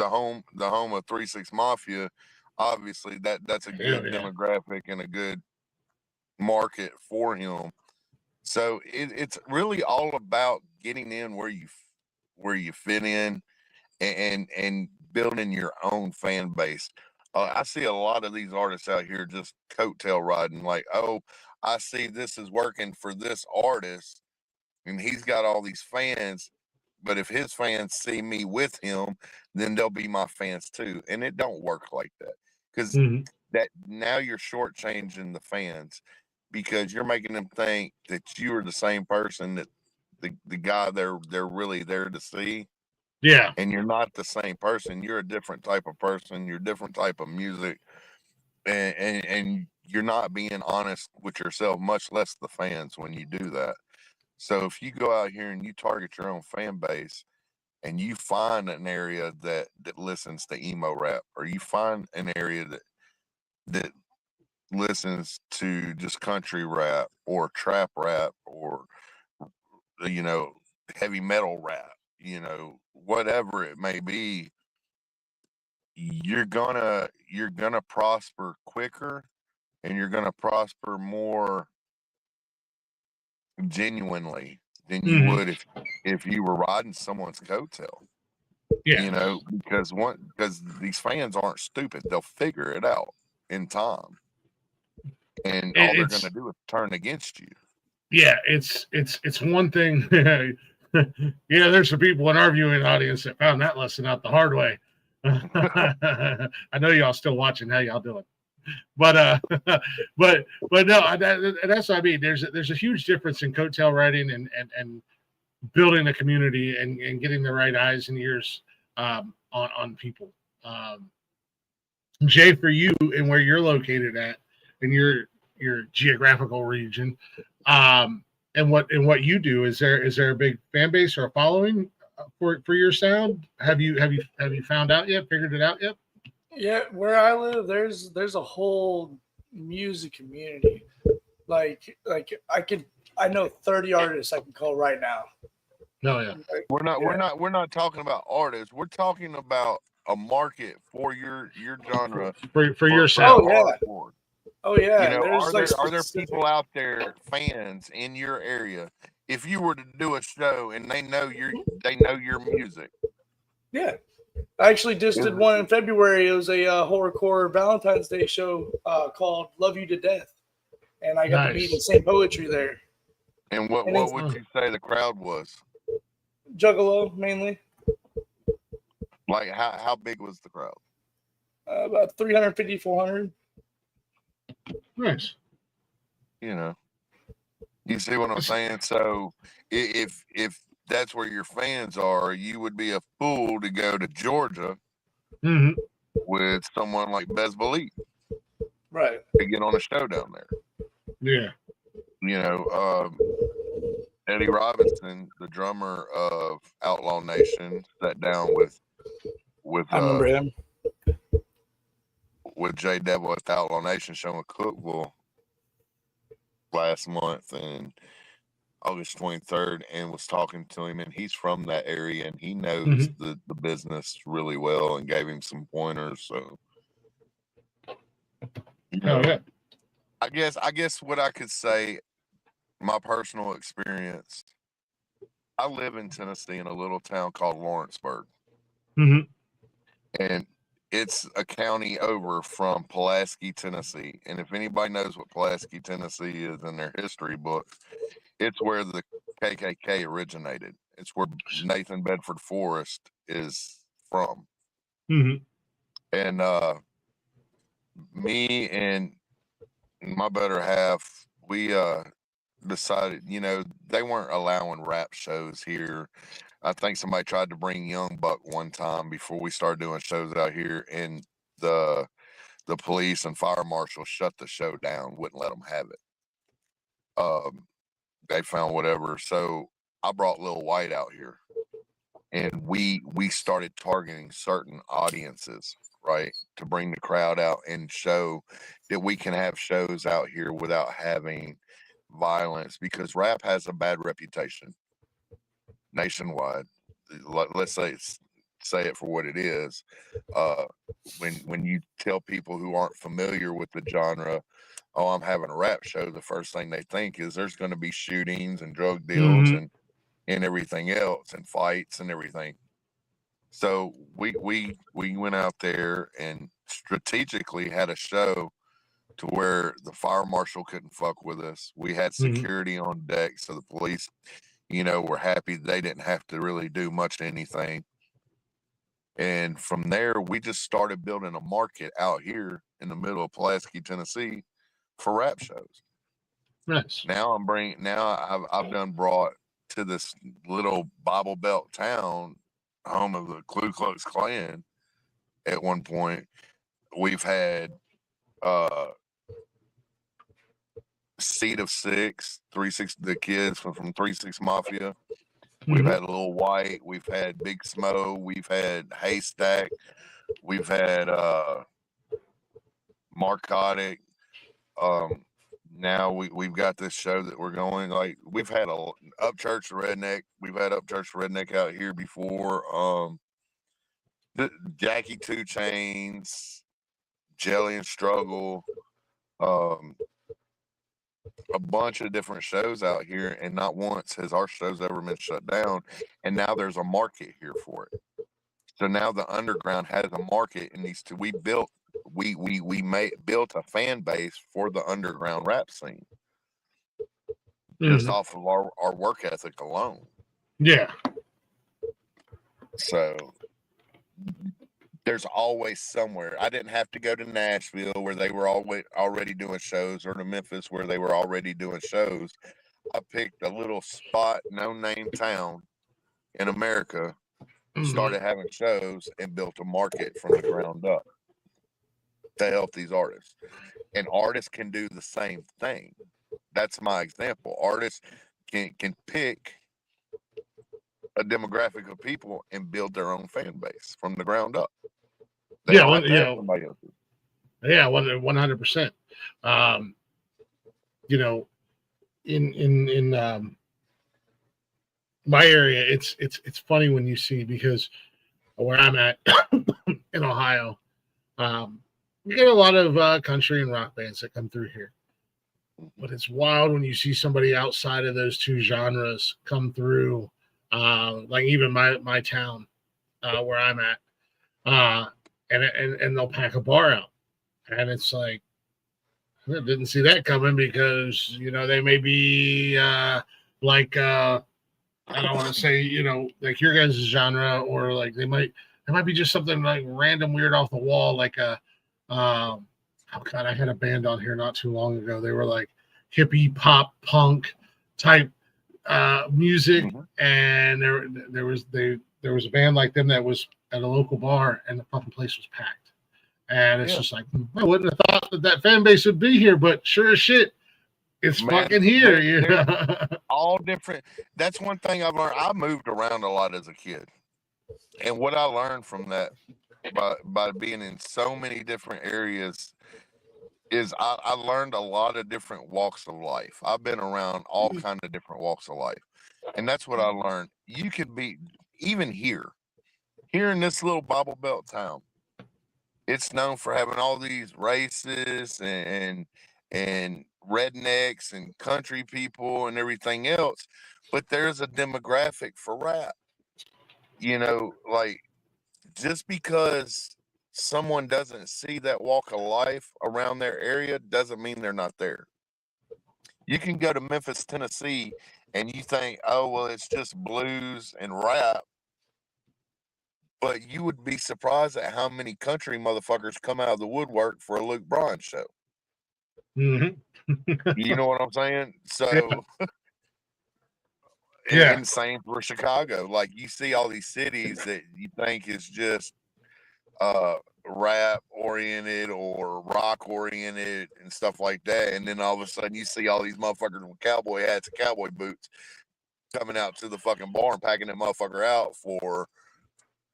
home of 3-6 Mafia. Obviously, that's a good demographic and a good market for him. So it's really all about getting in where you fit in, and building your own fan base. I see a lot of these artists out here just coattail riding, like, oh, I see this is working for this artist, and he's got all these fans. But if his fans see me with him, then they'll be my fans too. And it don't work like that, because that now you're shortchanging the fans, because you're making them think that you are the same person that the guy they're really there to see. Yeah. And you're not the same person. You're a different type of person. You're a different type of music, and you're not being honest with yourself, much less the fans, when you do that. So if you go out here and you target your own fan base, and you find an area that listens to emo rap, or you find an area that listens to just country rap or trap rap, or heavy metal rap, whatever it may be, you're gonna prosper quicker, and you're gonna prosper more genuinely than you would if you were riding someone's coattail. Yeah. Because these fans aren't stupid. They'll figure it out in time, and all they're gonna do is turn against you. Yeah, it's one thing. There's some people in our viewing audience that found that lesson out the hard way. I know y'all still watching. How y'all doing? But but no, that's what I mean. There's a huge difference in coattail riding and building a community and getting the right eyes and ears on people. Jay, for you and where you're located at in your geographical region, what you do, is there a big fan base or a following for your sound? Have you found out yet? Figured it out yet? Yeah, where I live, there's a whole music community. Like I know 30 artists I can call right now. No, yeah. We're not talking about artists. We're talking about a market for your genre For your sound. Oh yeah. hardcore. Oh yeah. You know, There's are there specific- people out there, fans in your area? If you were to do a show and they know your music. Yeah. I actually just did one in February. It was a horrorcore Valentine's Day show called "Love You to Death," and I got to meet and sing poetry there. And what would you say the crowd was? Juggalo mainly. Like how big was the crowd? About 350, 400. Nice. You know, you see what I'm saying? So if that's where your fans are, you would be a fool to go to Georgia with someone like Bez Belief, right? To get on a show down there. Yeah. You know, Eddie Robinson, the drummer of Outlaw Nation, sat down with I remember him with JDevil at the Outlaw Nation show in Cookville last month and August 23rd, and was talking to him, and he's from that area and he knows the business really well and gave him some pointers. So you know, yeah. I guess what I could say, my personal experience, I live in Tennessee in a little town called Lawrenceburg. And it's a county over from Pulaski, Tennessee. And if anybody knows what Pulaski, Tennessee is in their history books, it's where the KKK originated. It's where Nathan Bedford Forrest is from. And me and my better half, we decided, you know, they weren't allowing rap shows here. I think somebody tried to bring Young Buck one time before we started doing shows out here, and the police and fire marshal shut the show down, wouldn't let them have it. They found whatever. So I brought Lil White out here, and we started targeting certain audiences, right, to bring the crowd out and show that we can have shows out here without having violence, because rap has a bad reputation nationwide. Let's say it for what it is. When you tell people who aren't familiar with the genre, oh, I'm having a rap show, the first thing they think is there's going to be shootings and drug deals and everything else, and fights and everything. So we went out there and strategically had a show to where the fire marshal couldn't fuck with us. We had security on deck, so the police, you know, were happy they didn't have to really do much of anything. And from there, we just started building a market out here in the middle of Pulaski, Tennessee, for rap shows. Nice. Now I've done brought to this little Bible Belt town, home of the Ku Klux Klan. At one point, we've had Seed of Six, 3-6, the kids from 3-6 Mafia. We've had Lil White, we've had Big Smo, we've had Haystack, we've had Marcotic. Now we've got this show that we're going, like, we've had Upchurch Redneck. We've had Upchurch Redneck out here before. Jackie 2 Chains, Jelly and Struggle, a bunch of different shows out here, and not once has our shows ever been shut down. And now there's a market here for it. So now the underground has a market in these two. We built a fan base for the underground rap scene just off of our work ethic alone. Yeah. So there's always somewhere. I didn't have to go to Nashville where they were already doing shows, or to Memphis where they were already doing shows. I picked a little spot, no-name town in America, started having shows, and built a market from the ground up to help these artists. And artists can do the same thing. That's my example. Artists can pick a demographic of people and build their own fan base from the ground up. They don't have to have somebody else's. Yeah, 100%. You know, in my area, it's funny when you see, because where I'm at in Ohio, we get a lot of country and rock bands that come through here. But it's wild when you see somebody outside of those two genres come through, like even my town where I'm at, and they'll pack a bar out, and it's like, I didn't see that coming, because they may be like I don't want to say like your guys' genre, or like they might be just something like random weird off the wall, like a oh god, I had a band on here not too long ago. They were like hippie pop punk type music, and there was a band like them that was at a local bar, and the fucking place was packed. And it's just like, I wouldn't have thought that fan base would be here, but sure as shit, it's fucking here. They're all different. That's one thing I've learned. I moved around a lot as a kid, and what I learned from that by being in so many different areas is I learned a lot of different walks of life. I've been around all kind of different walks of life, and that's what I learned. You could be even here in this little Bible Belt town. It's known for having all these races and rednecks and country people and everything else, but there's a demographic for rap. Like, just because someone doesn't see that walk of life around their area doesn't mean they're not there. You can go to Memphis, Tennessee, and you think, oh, well, it's just blues and rap. But you would be surprised at how many country motherfuckers come out of the woodwork for a Luke Bryan show. You know what I'm saying? So, and same for Chicago. Like, you see all these cities that you think is just rap oriented or rock oriented and stuff like that, and then all of a sudden you see all these motherfuckers with cowboy hats and cowboy boots coming out to the fucking bar and packing that motherfucker out for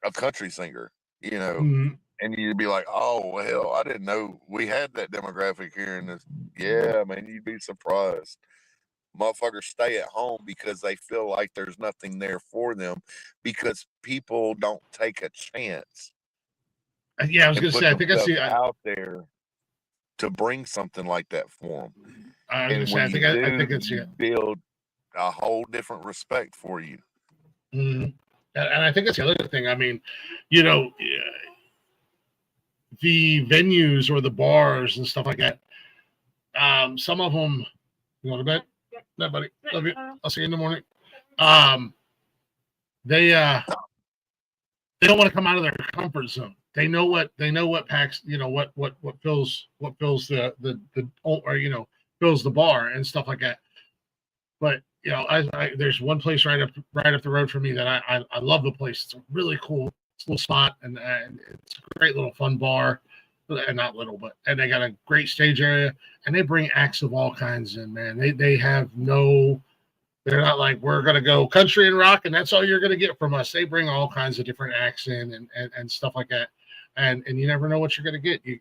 a country singer, and you'd be like, oh, well, I didn't know we had that demographic here in this. Yeah, man, you'd be surprised. Motherfuckers stay at home because they feel like there's nothing there for them, because people don't take a chance. Yeah, I was going to say, I think I see out there to bring something like that for them. I was going to say, I think it's build a whole different respect for you. And I think that's the other thing. I mean, the venues or the bars and stuff like that. Some of them, you want to bet? No, buddy. Love you. I'll see you in the morning. They don't want to come out of their comfort zone. They know what packs, what fills the or fills the bar and stuff like that. But there's one place right up the road from me that I love the place. It's a really cool little spot, and it's a great little fun bar, and not little, and they got a great stage area, and they bring acts of all kinds in, man. They have they're not like, we're gonna go country and rock and that's all you're gonna get from us. They bring all kinds of different acts in and stuff like that. And you never know what you're gonna get. You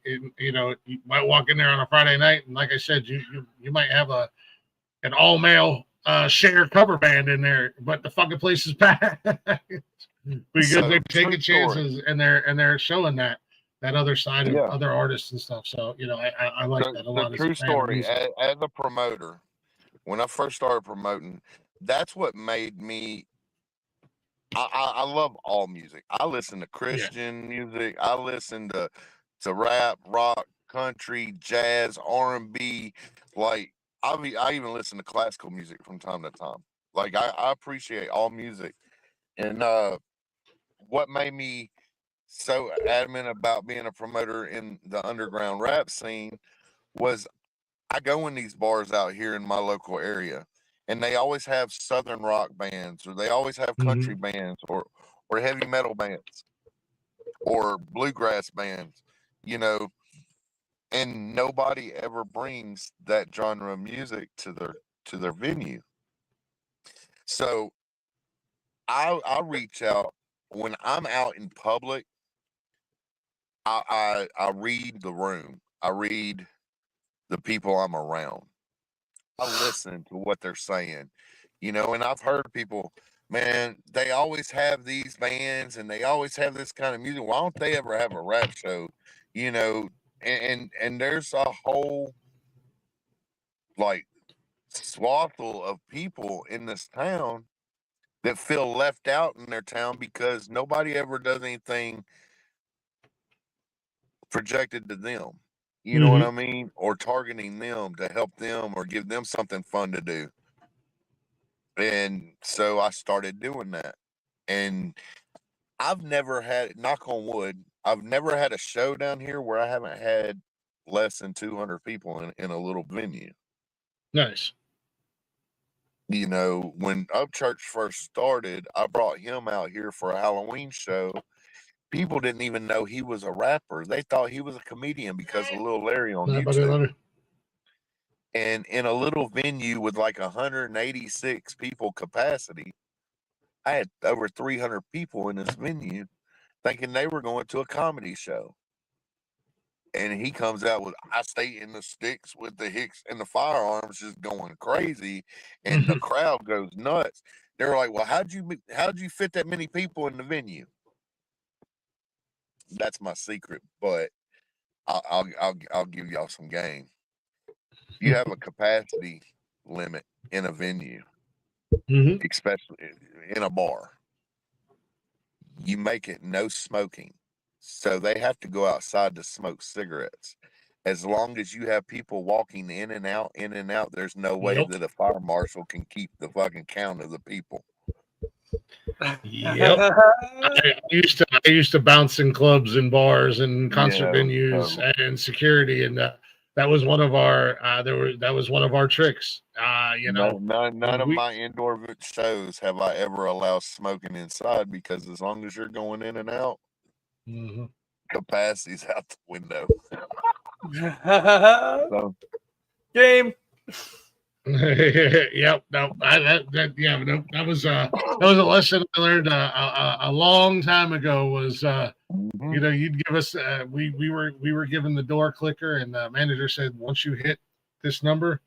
might walk in there on a Friday night, and like I said, you might have an all male Cher cover band in there, but the fucking place is packed because they're taking chances and they're showing that other side of other artists and stuff. So I like that a lot. The true story, as a promoter, when I first started promoting, that's what made me. I love all music. I listen to Christian music. I listen to rap, rock, country, jazz, R&B. Like, I even listen to classical music from time to time. Like, I appreciate all music. And what made me so adamant about being a promoter in the underground rap scene was I go in these bars out here in my local area, and they always have southern rock bands, or they always have country bands, or heavy metal bands, or bluegrass bands, and nobody ever brings that genre of music to their venue. So I reach out when I'm out in public. I read the room. I read the people I'm around. I listen to what they're saying, and I've heard people, man, they always have these bands and they always have this kind of music. Why don't they ever have a rap show? You know, and there's a whole like swathful of people in this town that feel left out in their town because nobody ever does anything projected to them. You know what I mean? Or targeting them to help them or give them something fun to do. And so I started doing that. And I've never had, knock on wood, I've never had a show down here where I haven't had less than 200 people in a little venue. Nice. When Upchurch first started, I brought him out here for a Halloween show. People didn't even know he was a rapper. They thought he was a comedian because of Lil Larry on YouTube. And in a little venue with like 186 people capacity, I had over 300 people in this venue thinking they were going to a comedy show. And he comes out with, I stay in the sticks with the hicks and the firearms, just going crazy. And the crowd goes nuts. They're like, well, how'd you fit that many people in the venue? That's my secret, but I'll give y'all some game. You have a capacity limit in a venue, especially in a bar. You make it no smoking. So they have to go outside to smoke cigarettes. As long as you have people walking in and out, there's no way that a fire marshal can keep the fucking count of the people. Yep. I used to bounce in clubs and bars and concert venues and security, and that was one of our that was one of our tricks. None of my indoor shows have I ever allowed smoking inside, because as long as you're going in and out, capacity's out the window. Game. Yep. No, that was a lesson I learned a long time ago. Was you'd give us we were given the door clicker, and the manager said, once you hit this number,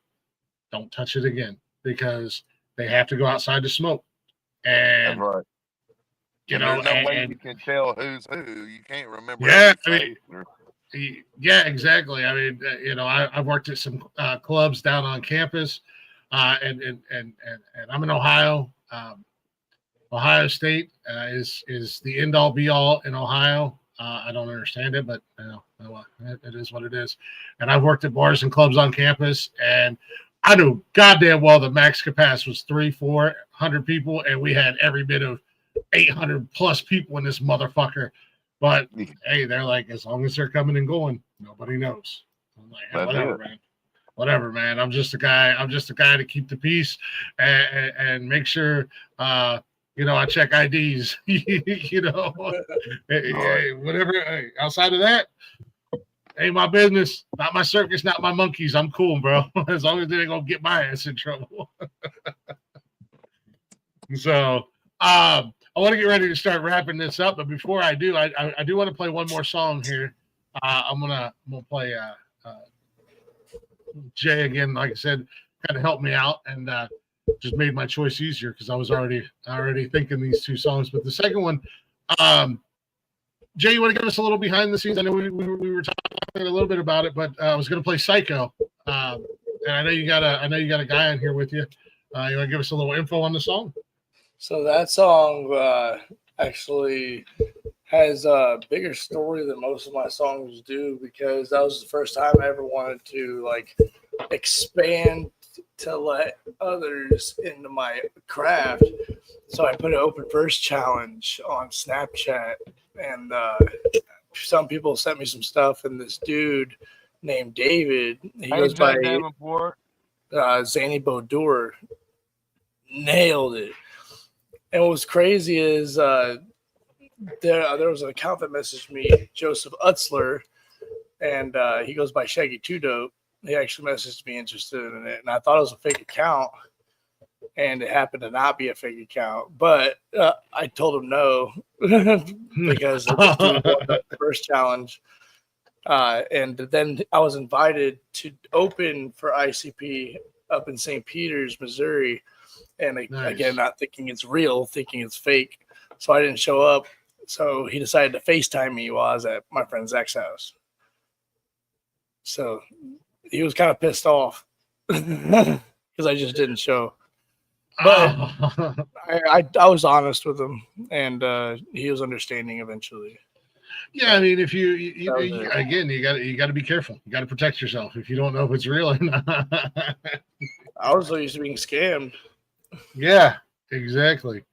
don't touch it again, because they have to go outside to smoke. And that's right. There's no way you can tell who's who. You can't remember. Yeah, exactly. I mean, I've worked at some clubs down on campus, and I'm in Ohio. Ohio State is the end all be all in Ohio. I don't understand it, but it is what it is. And I've worked at bars and clubs on campus, and I knew goddamn well the max capacity was 300-400 people, and we had every bit of 800 plus people in this motherfucker. But hey, they're like, as long as they're coming and going, nobody knows. I'm like, hey, whatever, man. I'm just a guy to keep the peace and make sure, I check IDs. Hey, whatever. Hey, outside of that, ain't my business. Not my circus, not my monkeys. I'm cool, bro. As long as they ain't gonna get my ass in trouble. So, I want to get ready to start wrapping this up, but before I do, I do want to play one more song here. I'm gonna play Jay again. Like I said, kind of helped me out and just made my choice easier, because I was already thinking these two songs. But the second one, Jay, you want to give us a little behind the scenes? I know we were talking a little bit about it, but I was going to play Psycho, and I know you got a guy on here with you. You want to give us a little info on the song? So that song actually has a bigger story than most of my songs do, because that was the first time I ever wanted to expand to let others into my craft. So I put an open verse challenge on Snapchat, and some people sent me some stuff, and this dude named David, he goes by Zany Bodur, nailed it. And what was crazy is there was an account that messaged me, Joseph Utzler, and he goes by Shaggy Two Dope. He actually messaged me interested in it, and I thought it was a fake account. and it happened to not be a fake account. But I told him no because I just didn't want the first challenge. And then I was invited to open for ICP up in St. Peters, Missouri. And again, not thinking it's real, thinking it's fake. So I didn't show up. So he decided to FaceTime me while I was at my friend Zach's house. So he was kind of pissed off because I just didn't show. But I was honest with him, and he was understanding eventually. Yeah, I mean, if you again, you got to be careful. You got to protect yourself if you don't know if it's real or not. I was so used to being scammed. Yeah, exactly.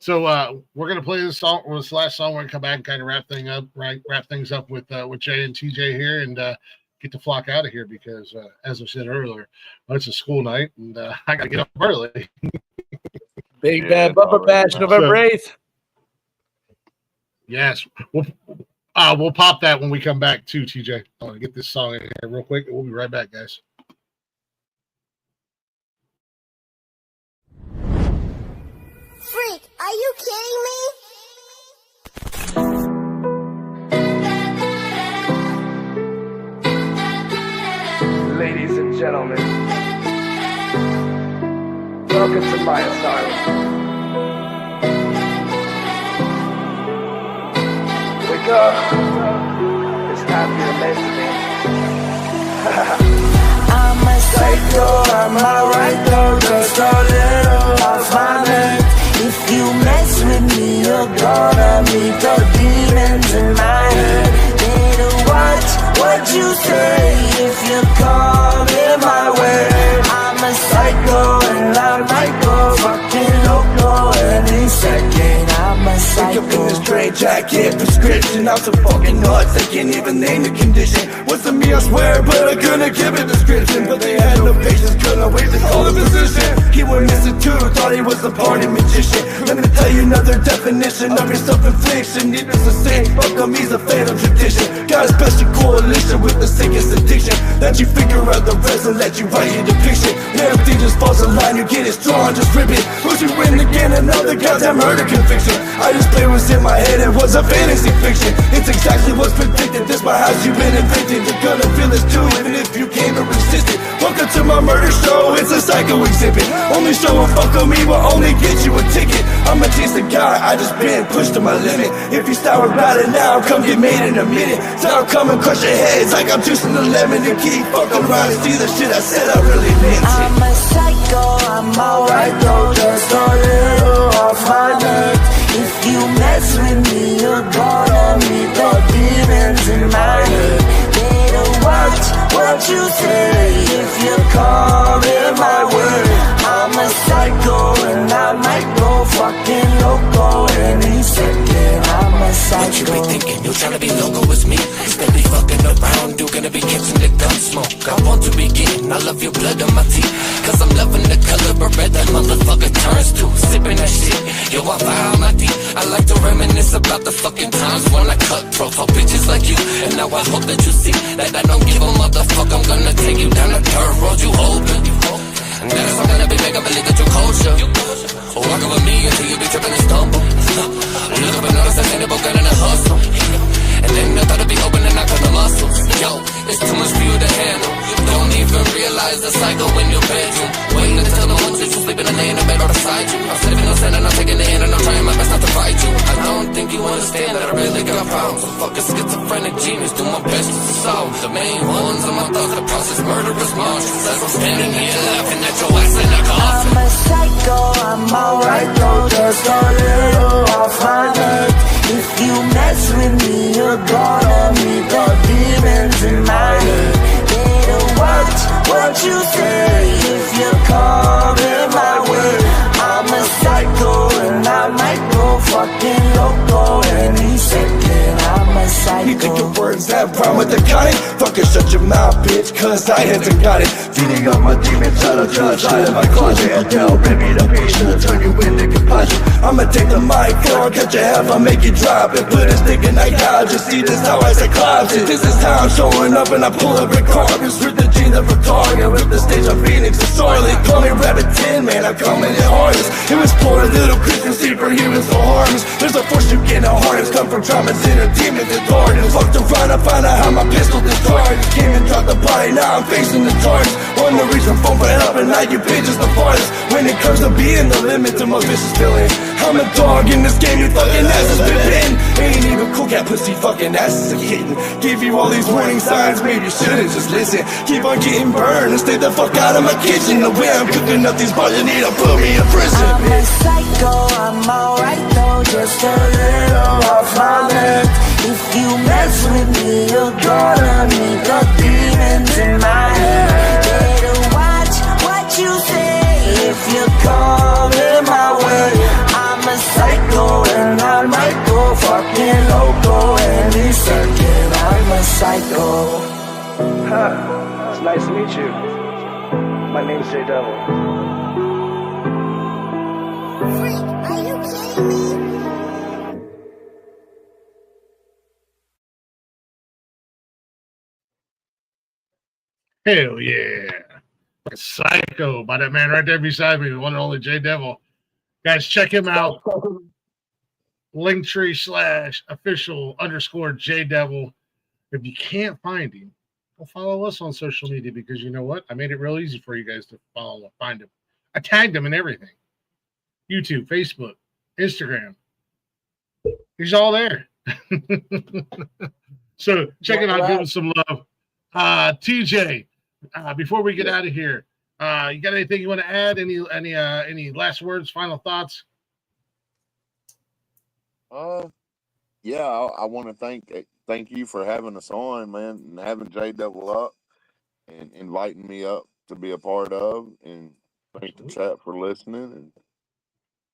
So we're gonna play this song. This last song. We're gonna come back and kind of wrap things up with Jay and TJ here, and get the flock out of here because, as I said earlier, it's a school night, and I gotta get up early. Big Bad Bubba Bash, November 8th. Yes, we'll pop that when we come back too, TJ. I want to get this song in here real quick. We'll be right back, guys. Freak, are you kidding me? Ladies and gentlemen, welcome to my asylum. Wake up, it's time for your medicine. I'm a psycho, I'm alright though, just a little off my meds. If you mess with me, you're gonna meet the demons in my head. Better watch what you say if you come in my way. I'm a psycho and I might go fucking loco any second. I'm a psycho. Wake up in a straight jacket, prescription, I'm so fucking nuts, I can't even name the condition. Wasn't me, I swear, but I couldn't give a description. But they had no patience, couldn't wait to call the physician. He went missing too, thought he was a party magician. Let me tell you another definition of your self-infliction. Needless to say, fuck him, he's a fatal tradition. Got a special coalition with the sickest addiction. Let you figure out the rest and let you write your depiction. And if he just falls in line, you get it strong, just rip it. Push you in again, another goddamn murder conviction. I just play what's in my head, it was a fantasy fiction. It's exactly what's predicted, this my house, you've been evicted. You're gonna feel this too, even if you came to resist it. Welcome to my murder show, it's a psycho exhibit. Only show a fuck on me will only get you a ticket. I'm a decent guy, I just been pushed to my limit. If you start about it now, come get made in a minute. So I'll come and crush your heads like I'm juicing the lemon. And keep fucking around and see the shit I said, I really meant it. I'm a psycho, I'm alright though, just a little off my meds. If you mess with me, you're gonna meet the demons in my head. Better watch what you say if you come in my way. I'm a psycho and I might go fucking loco any second. I'm a psycho. What you be thinking? You tryna be loco with me? Steady fucking around, you gonna be catching the gun smoke. I want to be getting all of your blood on my teeth, cause I'm loving the color of red that motherfucker turns to. Sipping that shit, yo, I fire my deep. I like to reminisce about the fucking times when I cut throats for bitches like you. And now I hope that you see that I don't give a motherfucker. I'm gonna take you down the dirt road you hoping. And that is I'm gonna be making believe that you're kosher. Walk with me until you be tripping and stumble. Look up and notice that ain't broken in a hustle. And then I thought it'd be open and I cut the muscles. Yo, it's too much for you to handle. You don't even realize the cycle in your bedroom. Waiting until the ones that you sleeping and lay in the bed right beside you. I'm sleeping on sand and I'm taking the hand and I'm trying my best not to fight you. I don't think you understand that I really got problems. I'm fucking schizophrenic genius, do my best to solve the main ones of my thoughts, the process murderous monsters. As I'm standing here laughing at your ass in the coffin. I'm a psycho, I'm alright though, just a little off my meds. If you mess with me, you're gonna meet the demons in my head. Better watch what you say if you come in my way. I'm a psycho and I might go fucking loco any second. I'm a psycho. You think your words have problem with the kind? Fucking shut your mouth, bitch, cause I haven't got it. Feeding on my demons out of outside of my closet. Adele, baby, the patient will turn you into composite. I'ma take the mic, I'll cut your half, I'll make you drop it. Put a stick in that gouge, just see this how I say clouds it. This is how I'm showing up and I pull up regardless with the machine that retard. I rip the stage on Phoenix and Charlotte. Call me Rabbit 10, man, I'm coming in hardest. It was poor little Christian superheroes for harmless. There's a force you get no hardest. Come from traumas, inner demons and darkness. Fucked around, I found out how my pistol discharged. Came and dropped the body, now I'm facing the charge. On the reach, I'm phone for help, and now you bitches the farthest. When it comes to being the limit to my vicious feeling, I'm a dog in this game, you fucking asses been bitten. Ain't even cool, cat pussy fucking asses are kitten. Give you all these warning signs, maybe you should've just listened. Keep on getting burned and stay the fuck out of my kitchen. The way I'm cooking up these bars, you need to put me in prison. I'm a psycho, I'm alright though, just a little off my meds. If you mess with me, you're gonna meet the demons in my head. Better watch what you say if you come in my way. I'm a psycho and I might go fucking loco any second. I'm a psycho. Huh, it's nice to meet you. My name's JDevil. Freak, are you kidding me? Hell yeah. Psycho by that man right there beside me, the one and only JDevil. Guys, check him out. Linktree/official_JDevil. If you can't find him, go follow us on social media, because you know what? I made it real easy for you guys to follow and find him. I tagged him in everything. YouTube, Facebook, Instagram. He's all there. So check it out, give him some love. TJ, before we get out of here, you got anything you want to add? Any last words, final thoughts? Yeah, I want to thank you for having us on, man, and having JDevil up and inviting me up to be a part of, and thank the chat for listening, and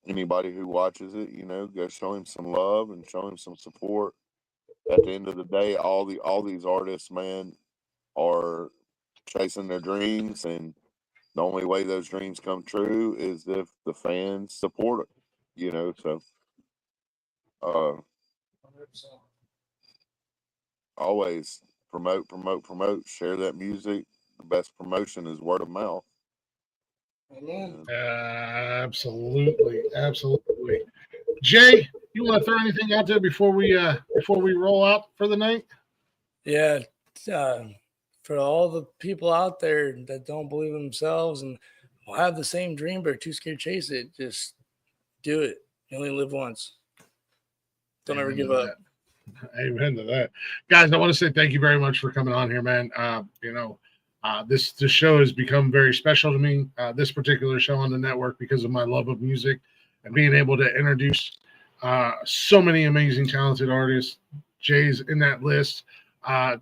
anybody who watches it, go show him some love and show him some support. At the end of the day, all these artists, man, are chasing their dreams, and the only way those dreams come true is if the fans support it, so always promote, share that music. The best promotion is word of mouth. Absolutely. Jay, you want to throw anything out there before we roll out for the night? Yeah, for all the people out there that don't believe in themselves and will have the same dream but are too scared to chase it, just do it. You only live once. Don't ever give up. Amen to that. Guys, I want to say thank you very much for coming on here, man. This show has become very special to me, this particular show on the network, because of my love of music and being able to introduce so many amazing, talented artists. Jay's in that list,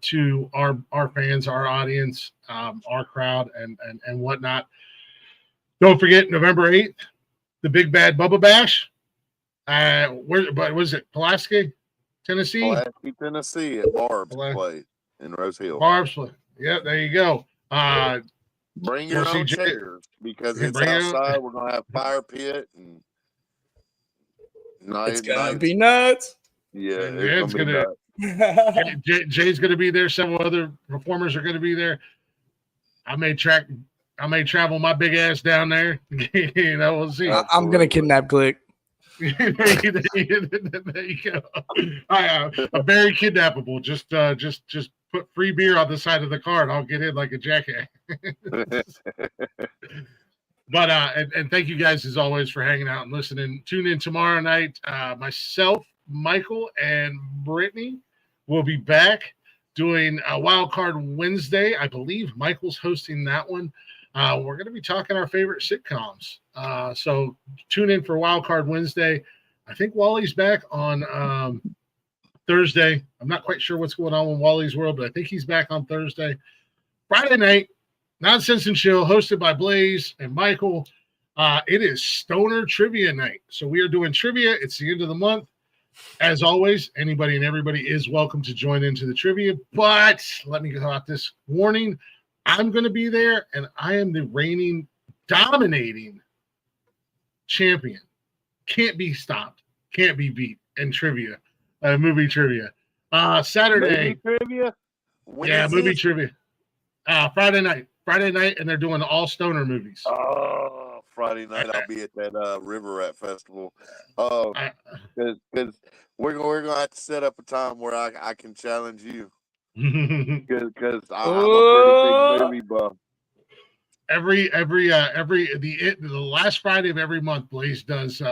to our fans, our audience, our crowd, and whatnot. Don't forget, November 8th, the Big Bad Bubba Bash. What was it? Pulaski, Tennessee? Pulaski, Tennessee, at Barb's place in Rose Hill. Barb's place. Yeah, there you go. Bring your own chairs, because it's outside. We're gonna have fire pit, and it's gonna be nuts. Yeah, it's gonna be nuts. Jay's gonna be there. Several other performers are gonna be there. I may travel my big ass down there. We'll see. I'm gonna kidnap Glick. There you go. I'm very kidnappable. Just put free beer on the side of the car and I'll get in like a jackass. But and thank you guys as always for hanging out and listening. Tune in tomorrow night. Myself, Michael, and Brittany will be back doing a Wild Card Wednesday. I believe Michael's hosting that one. We're going to be talking our favorite sitcoms. So tune in for Wild Card Wednesday. I think Wally's back on Thursday. I'm not quite sure what's going on with Wally's World, but I think he's back on Thursday. Friday night, Nonsense and Chill, hosted by Blaze and Michael. It is Stoner Trivia Night. So we are doing trivia. It's the end of the month. As always, anybody and everybody is welcome to join into the trivia. But let me go out this warning. I'm going to be there, and I am the reigning, dominating champion. Can't be stopped. Can't be beat in trivia. Movie trivia. Saturday. Movie trivia? Movie trivia. Friday night, and they're doing all stoner movies. Oh, Friday night I'll be at that River Rat Festival. Because we're gonna have to set up a time where I can challenge you. Because I'm a pretty big movie buff. The last Friday of every month, Blaze does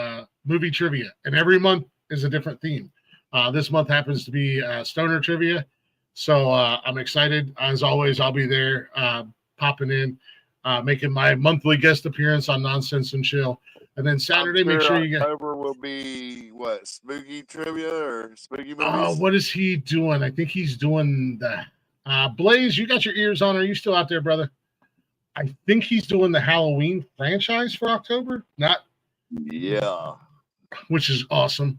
movie trivia, and every month is a different theme. This month happens to be stoner trivia, so I'm excited. As always, I'll be there, popping in, making my monthly guest appearance on Nonsense and Chill. And then Saturday, make sure you get. October will be what, spooky trivia or spooky movies? What is he doing? I think he's doing that. Blaze, you got your ears on? Are you still out there, brother? I think he's doing the Halloween franchise for October. Yeah. Which is awesome.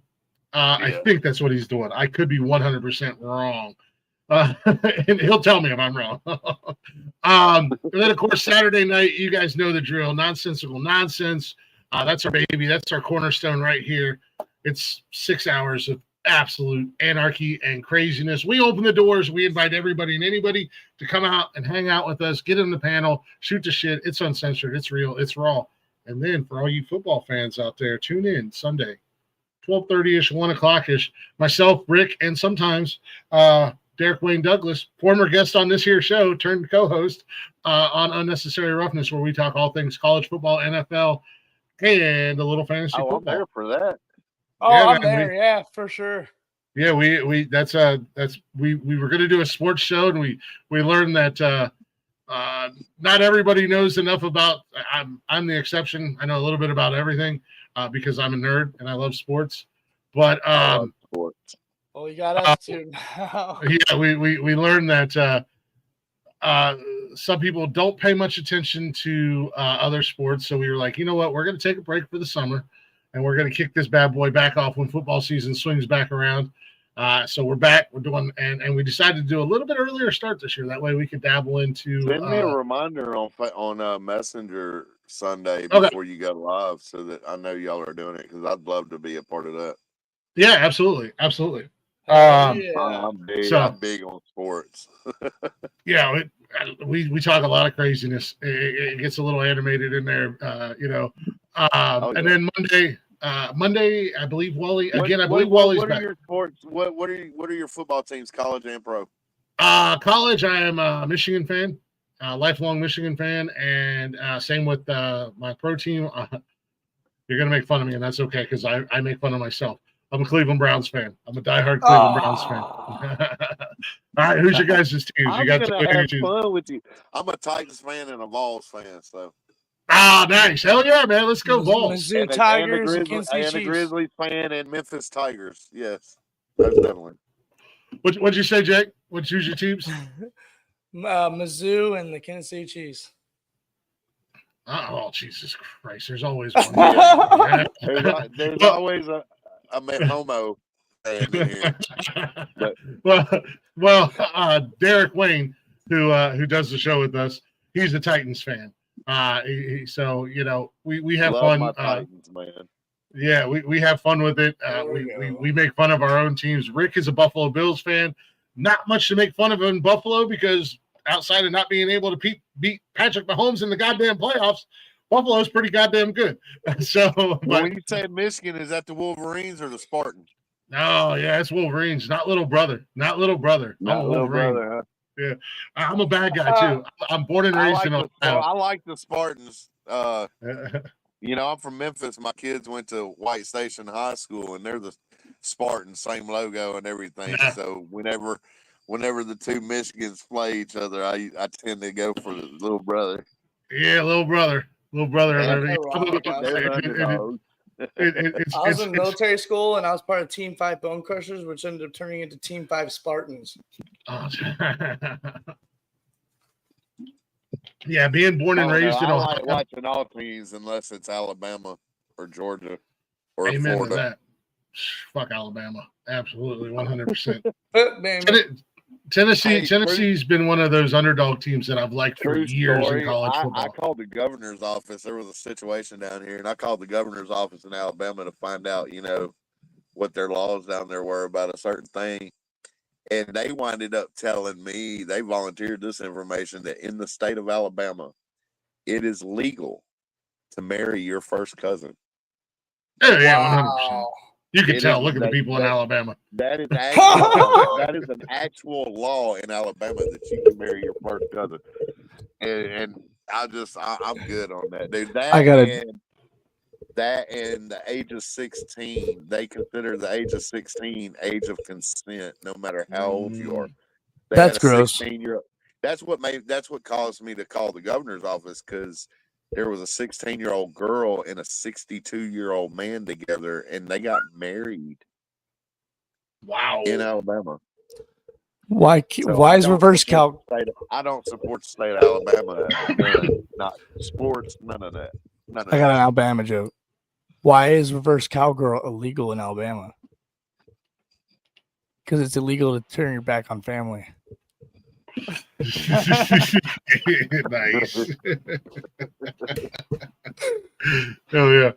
Yeah. I think that's what he's doing. I could be 100% wrong. And he'll tell me if I'm wrong. And then, of course, Saturday night, you guys know the drill. Nonsensical Nonsense. That's our baby. That's our cornerstone right here. It's 6 hours of absolute anarchy and craziness. We open the doors. We invite everybody and anybody to come out and hang out with us, get in the panel, shoot the shit. It's uncensored. It's real. It's raw. And then for all you football fans out there, tune in Sunday, 12:30-ish, 1 o'clock-ish. Myself, Rick, and sometimes Derek Wayne Douglas, former guest on this here show, turned co-host on Unnecessary Roughness, where we talk all things college football, NFL, and a little fantasy football. I'm there for that. Oh, yeah, I'm there. Yeah, for sure. Yeah, we were going to do a sports show, and we learned that not everybody knows enough about. I'm the exception. I know a little bit about everything because I'm a nerd and I love sports. But sports. Well, you got us too. Yeah, we learned that some people don't pay much attention to other sports. So we were like, you know what? We're going to take a break for the summer, and we're going to kick this bad boy back off when football season swings back around. So we're back. We're doing, and we decided to do a little bit earlier start this year. That way we could dabble into. Send me a reminder on Messenger Sunday before you go live, so that I know y'all are doing it, because I'd love to be a part of that. Yeah, absolutely. I'm big on sports. Yeah, we talk a lot of craziness. It gets a little animated in there, And then Monday, I believe Wally. Wally's what back. Are your sports? What are your football teams, college and pro? College, I am a Michigan fan, lifelong Michigan fan, and same with my pro team. You're gonna make fun of me, and that's okay, because I make fun of myself. I'm a Cleveland Browns fan. I'm a diehard Cleveland Browns fan. All right, who's your guys' teams? I'm gonna have fun with you. I'm a Titans fan and a Vols fan, so. Nice. Hell yeah, man. Let's go Vols. Mizzou Tigers and a Grizzlies fan and Memphis Tigers. Yes, that's definitely. What'd you say, Jake? Who's your teams? Mizzou and the Kansas City Chiefs. Oh, Jesus Christ. There's always one. There's always a homo fan in here. Well, Derek Wayne, who does the show with us, he's a Titans fan. So we have Love fun. My Titans, man. Yeah, we have fun with it. We make fun of our own teams. Rick is a Buffalo Bills fan. Not much to make fun of in Buffalo, because outside of not being able to beat Patrick Mahomes in the goddamn playoffs, Buffalo's pretty goddamn good. So when you say Michigan, is that the Wolverines or the Spartans? No, yeah, it's Wolverines. Not little brother. I'm a Wolverine. Brother, huh? Yeah, I'm a bad guy too. I'm born and raised in Ohio. I like the Spartans. I'm from Memphis. My kids went to White Station High School, and they're the Spartans, same logo and everything. Yeah. So whenever the two Michigans play each other, I tend to go for the little brother. Yeah, little brother. I was in military school, and I was part of Team 5 Bone Crushers, which ended up turning into Team 5 Spartans. Yeah, being born and raised in Ohio. I like watching all teams unless it's Alabama or Georgia or Amen Florida. To that. Fuck Alabama. Absolutely, 100%. Tennessee's been one of those underdog teams that I've liked for years in college football. I called the governor's office. There was a situation down here, and I called the governor's office in Alabama to find out, what their laws down there were about a certain thing. And they winded up telling me, they volunteered this information, that in the state of Alabama, it is legal to marry your first cousin. Oh, yeah, 100%. You can tell. Look at the people in that, Alabama. That is actual, that is an actual law in Alabama that you can marry your first cousin. And I'm good on that, dude. That and the age of 16, they consider the age of 16 age of consent, no matter how old you are. That's gross. That's what caused me to call the governor's office, because there was a 16-year-old girl and a 62-year-old man together, and they got married. Wow. In Alabama. Why is reverse cow? I don't support the state of Alabama. Not sports, none of that. I got an Alabama joke. Why is reverse cowgirl illegal in Alabama? Because it's illegal to turn your back on family. Nice. Oh yeah.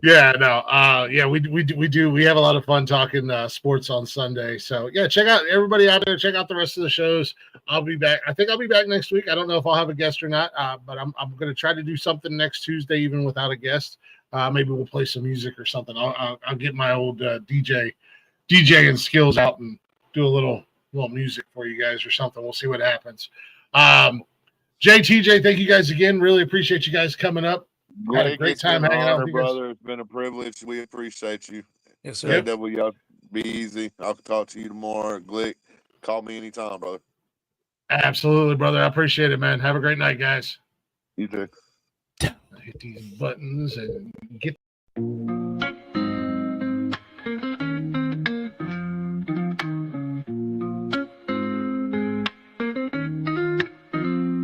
Yeah, no. Yeah, we do. We have a lot of fun talking sports on Sunday. So yeah, check out everybody out there. Check out the rest of the shows. I'll be back. I think I'll be back next week. I don't know if I'll have a guest or not, but I'm going to try to do something next Tuesday, even without a guest. Maybe we'll play some music or something. I'll get my old DJing skills out and do a little music for you guys or something. We'll see what happens. JTJ, thank you guys again. Really appreciate you guys coming up. Had a great time hanging out with you guys. Brother. It's been a privilege. We appreciate you. Yes, sir. JDevil, y'all be easy. I'll talk to you tomorrow. Glick, call me anytime, brother. Absolutely, brother. I appreciate it, man. Have a great night, guys. You too. Hit these buttons and get.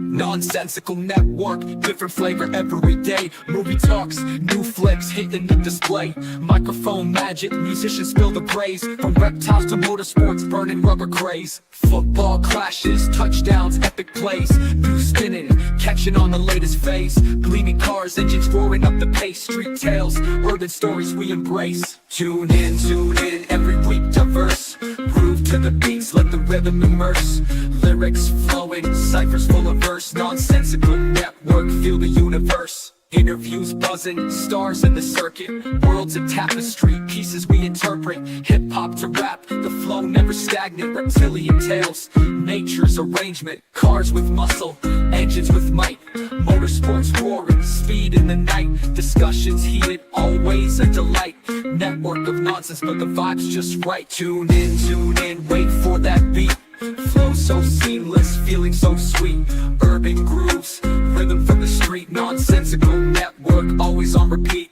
Nonsensical network, different flavor every day. Movie talks, new flicks hitting the display. Microphone magic, musicians spill the praise. From reptiles to motorsports, burning rubber craze. Football clashes, touchdowns, epic plays. New spinning, catching on the latest phase. Gleaming cars, engines roaring up the pace. Street tales, urban stories we embrace. Tune in, every week diverse. Groove to the beats, let the rhythm immerse. Lyrics flowing, ciphers full of verse. Nonsensical network, feel the universe. Interviews buzzing, stars in the circuit. Worlds of tapestry, pieces we interpret. Hip-hop to rap, the flow never stagnant. Reptilian tales, nature's arrangement. Cars with muscle, engines with might. Motorsports roaring, speed in the night. Discussions heated, always a delight. Network of nonsense, but the vibe's just right. Tune in, wait for that beat. Flow so seamless, feeling so sweet. Urban grooves, rhythm from the street. Nonsensical network, always on repeat.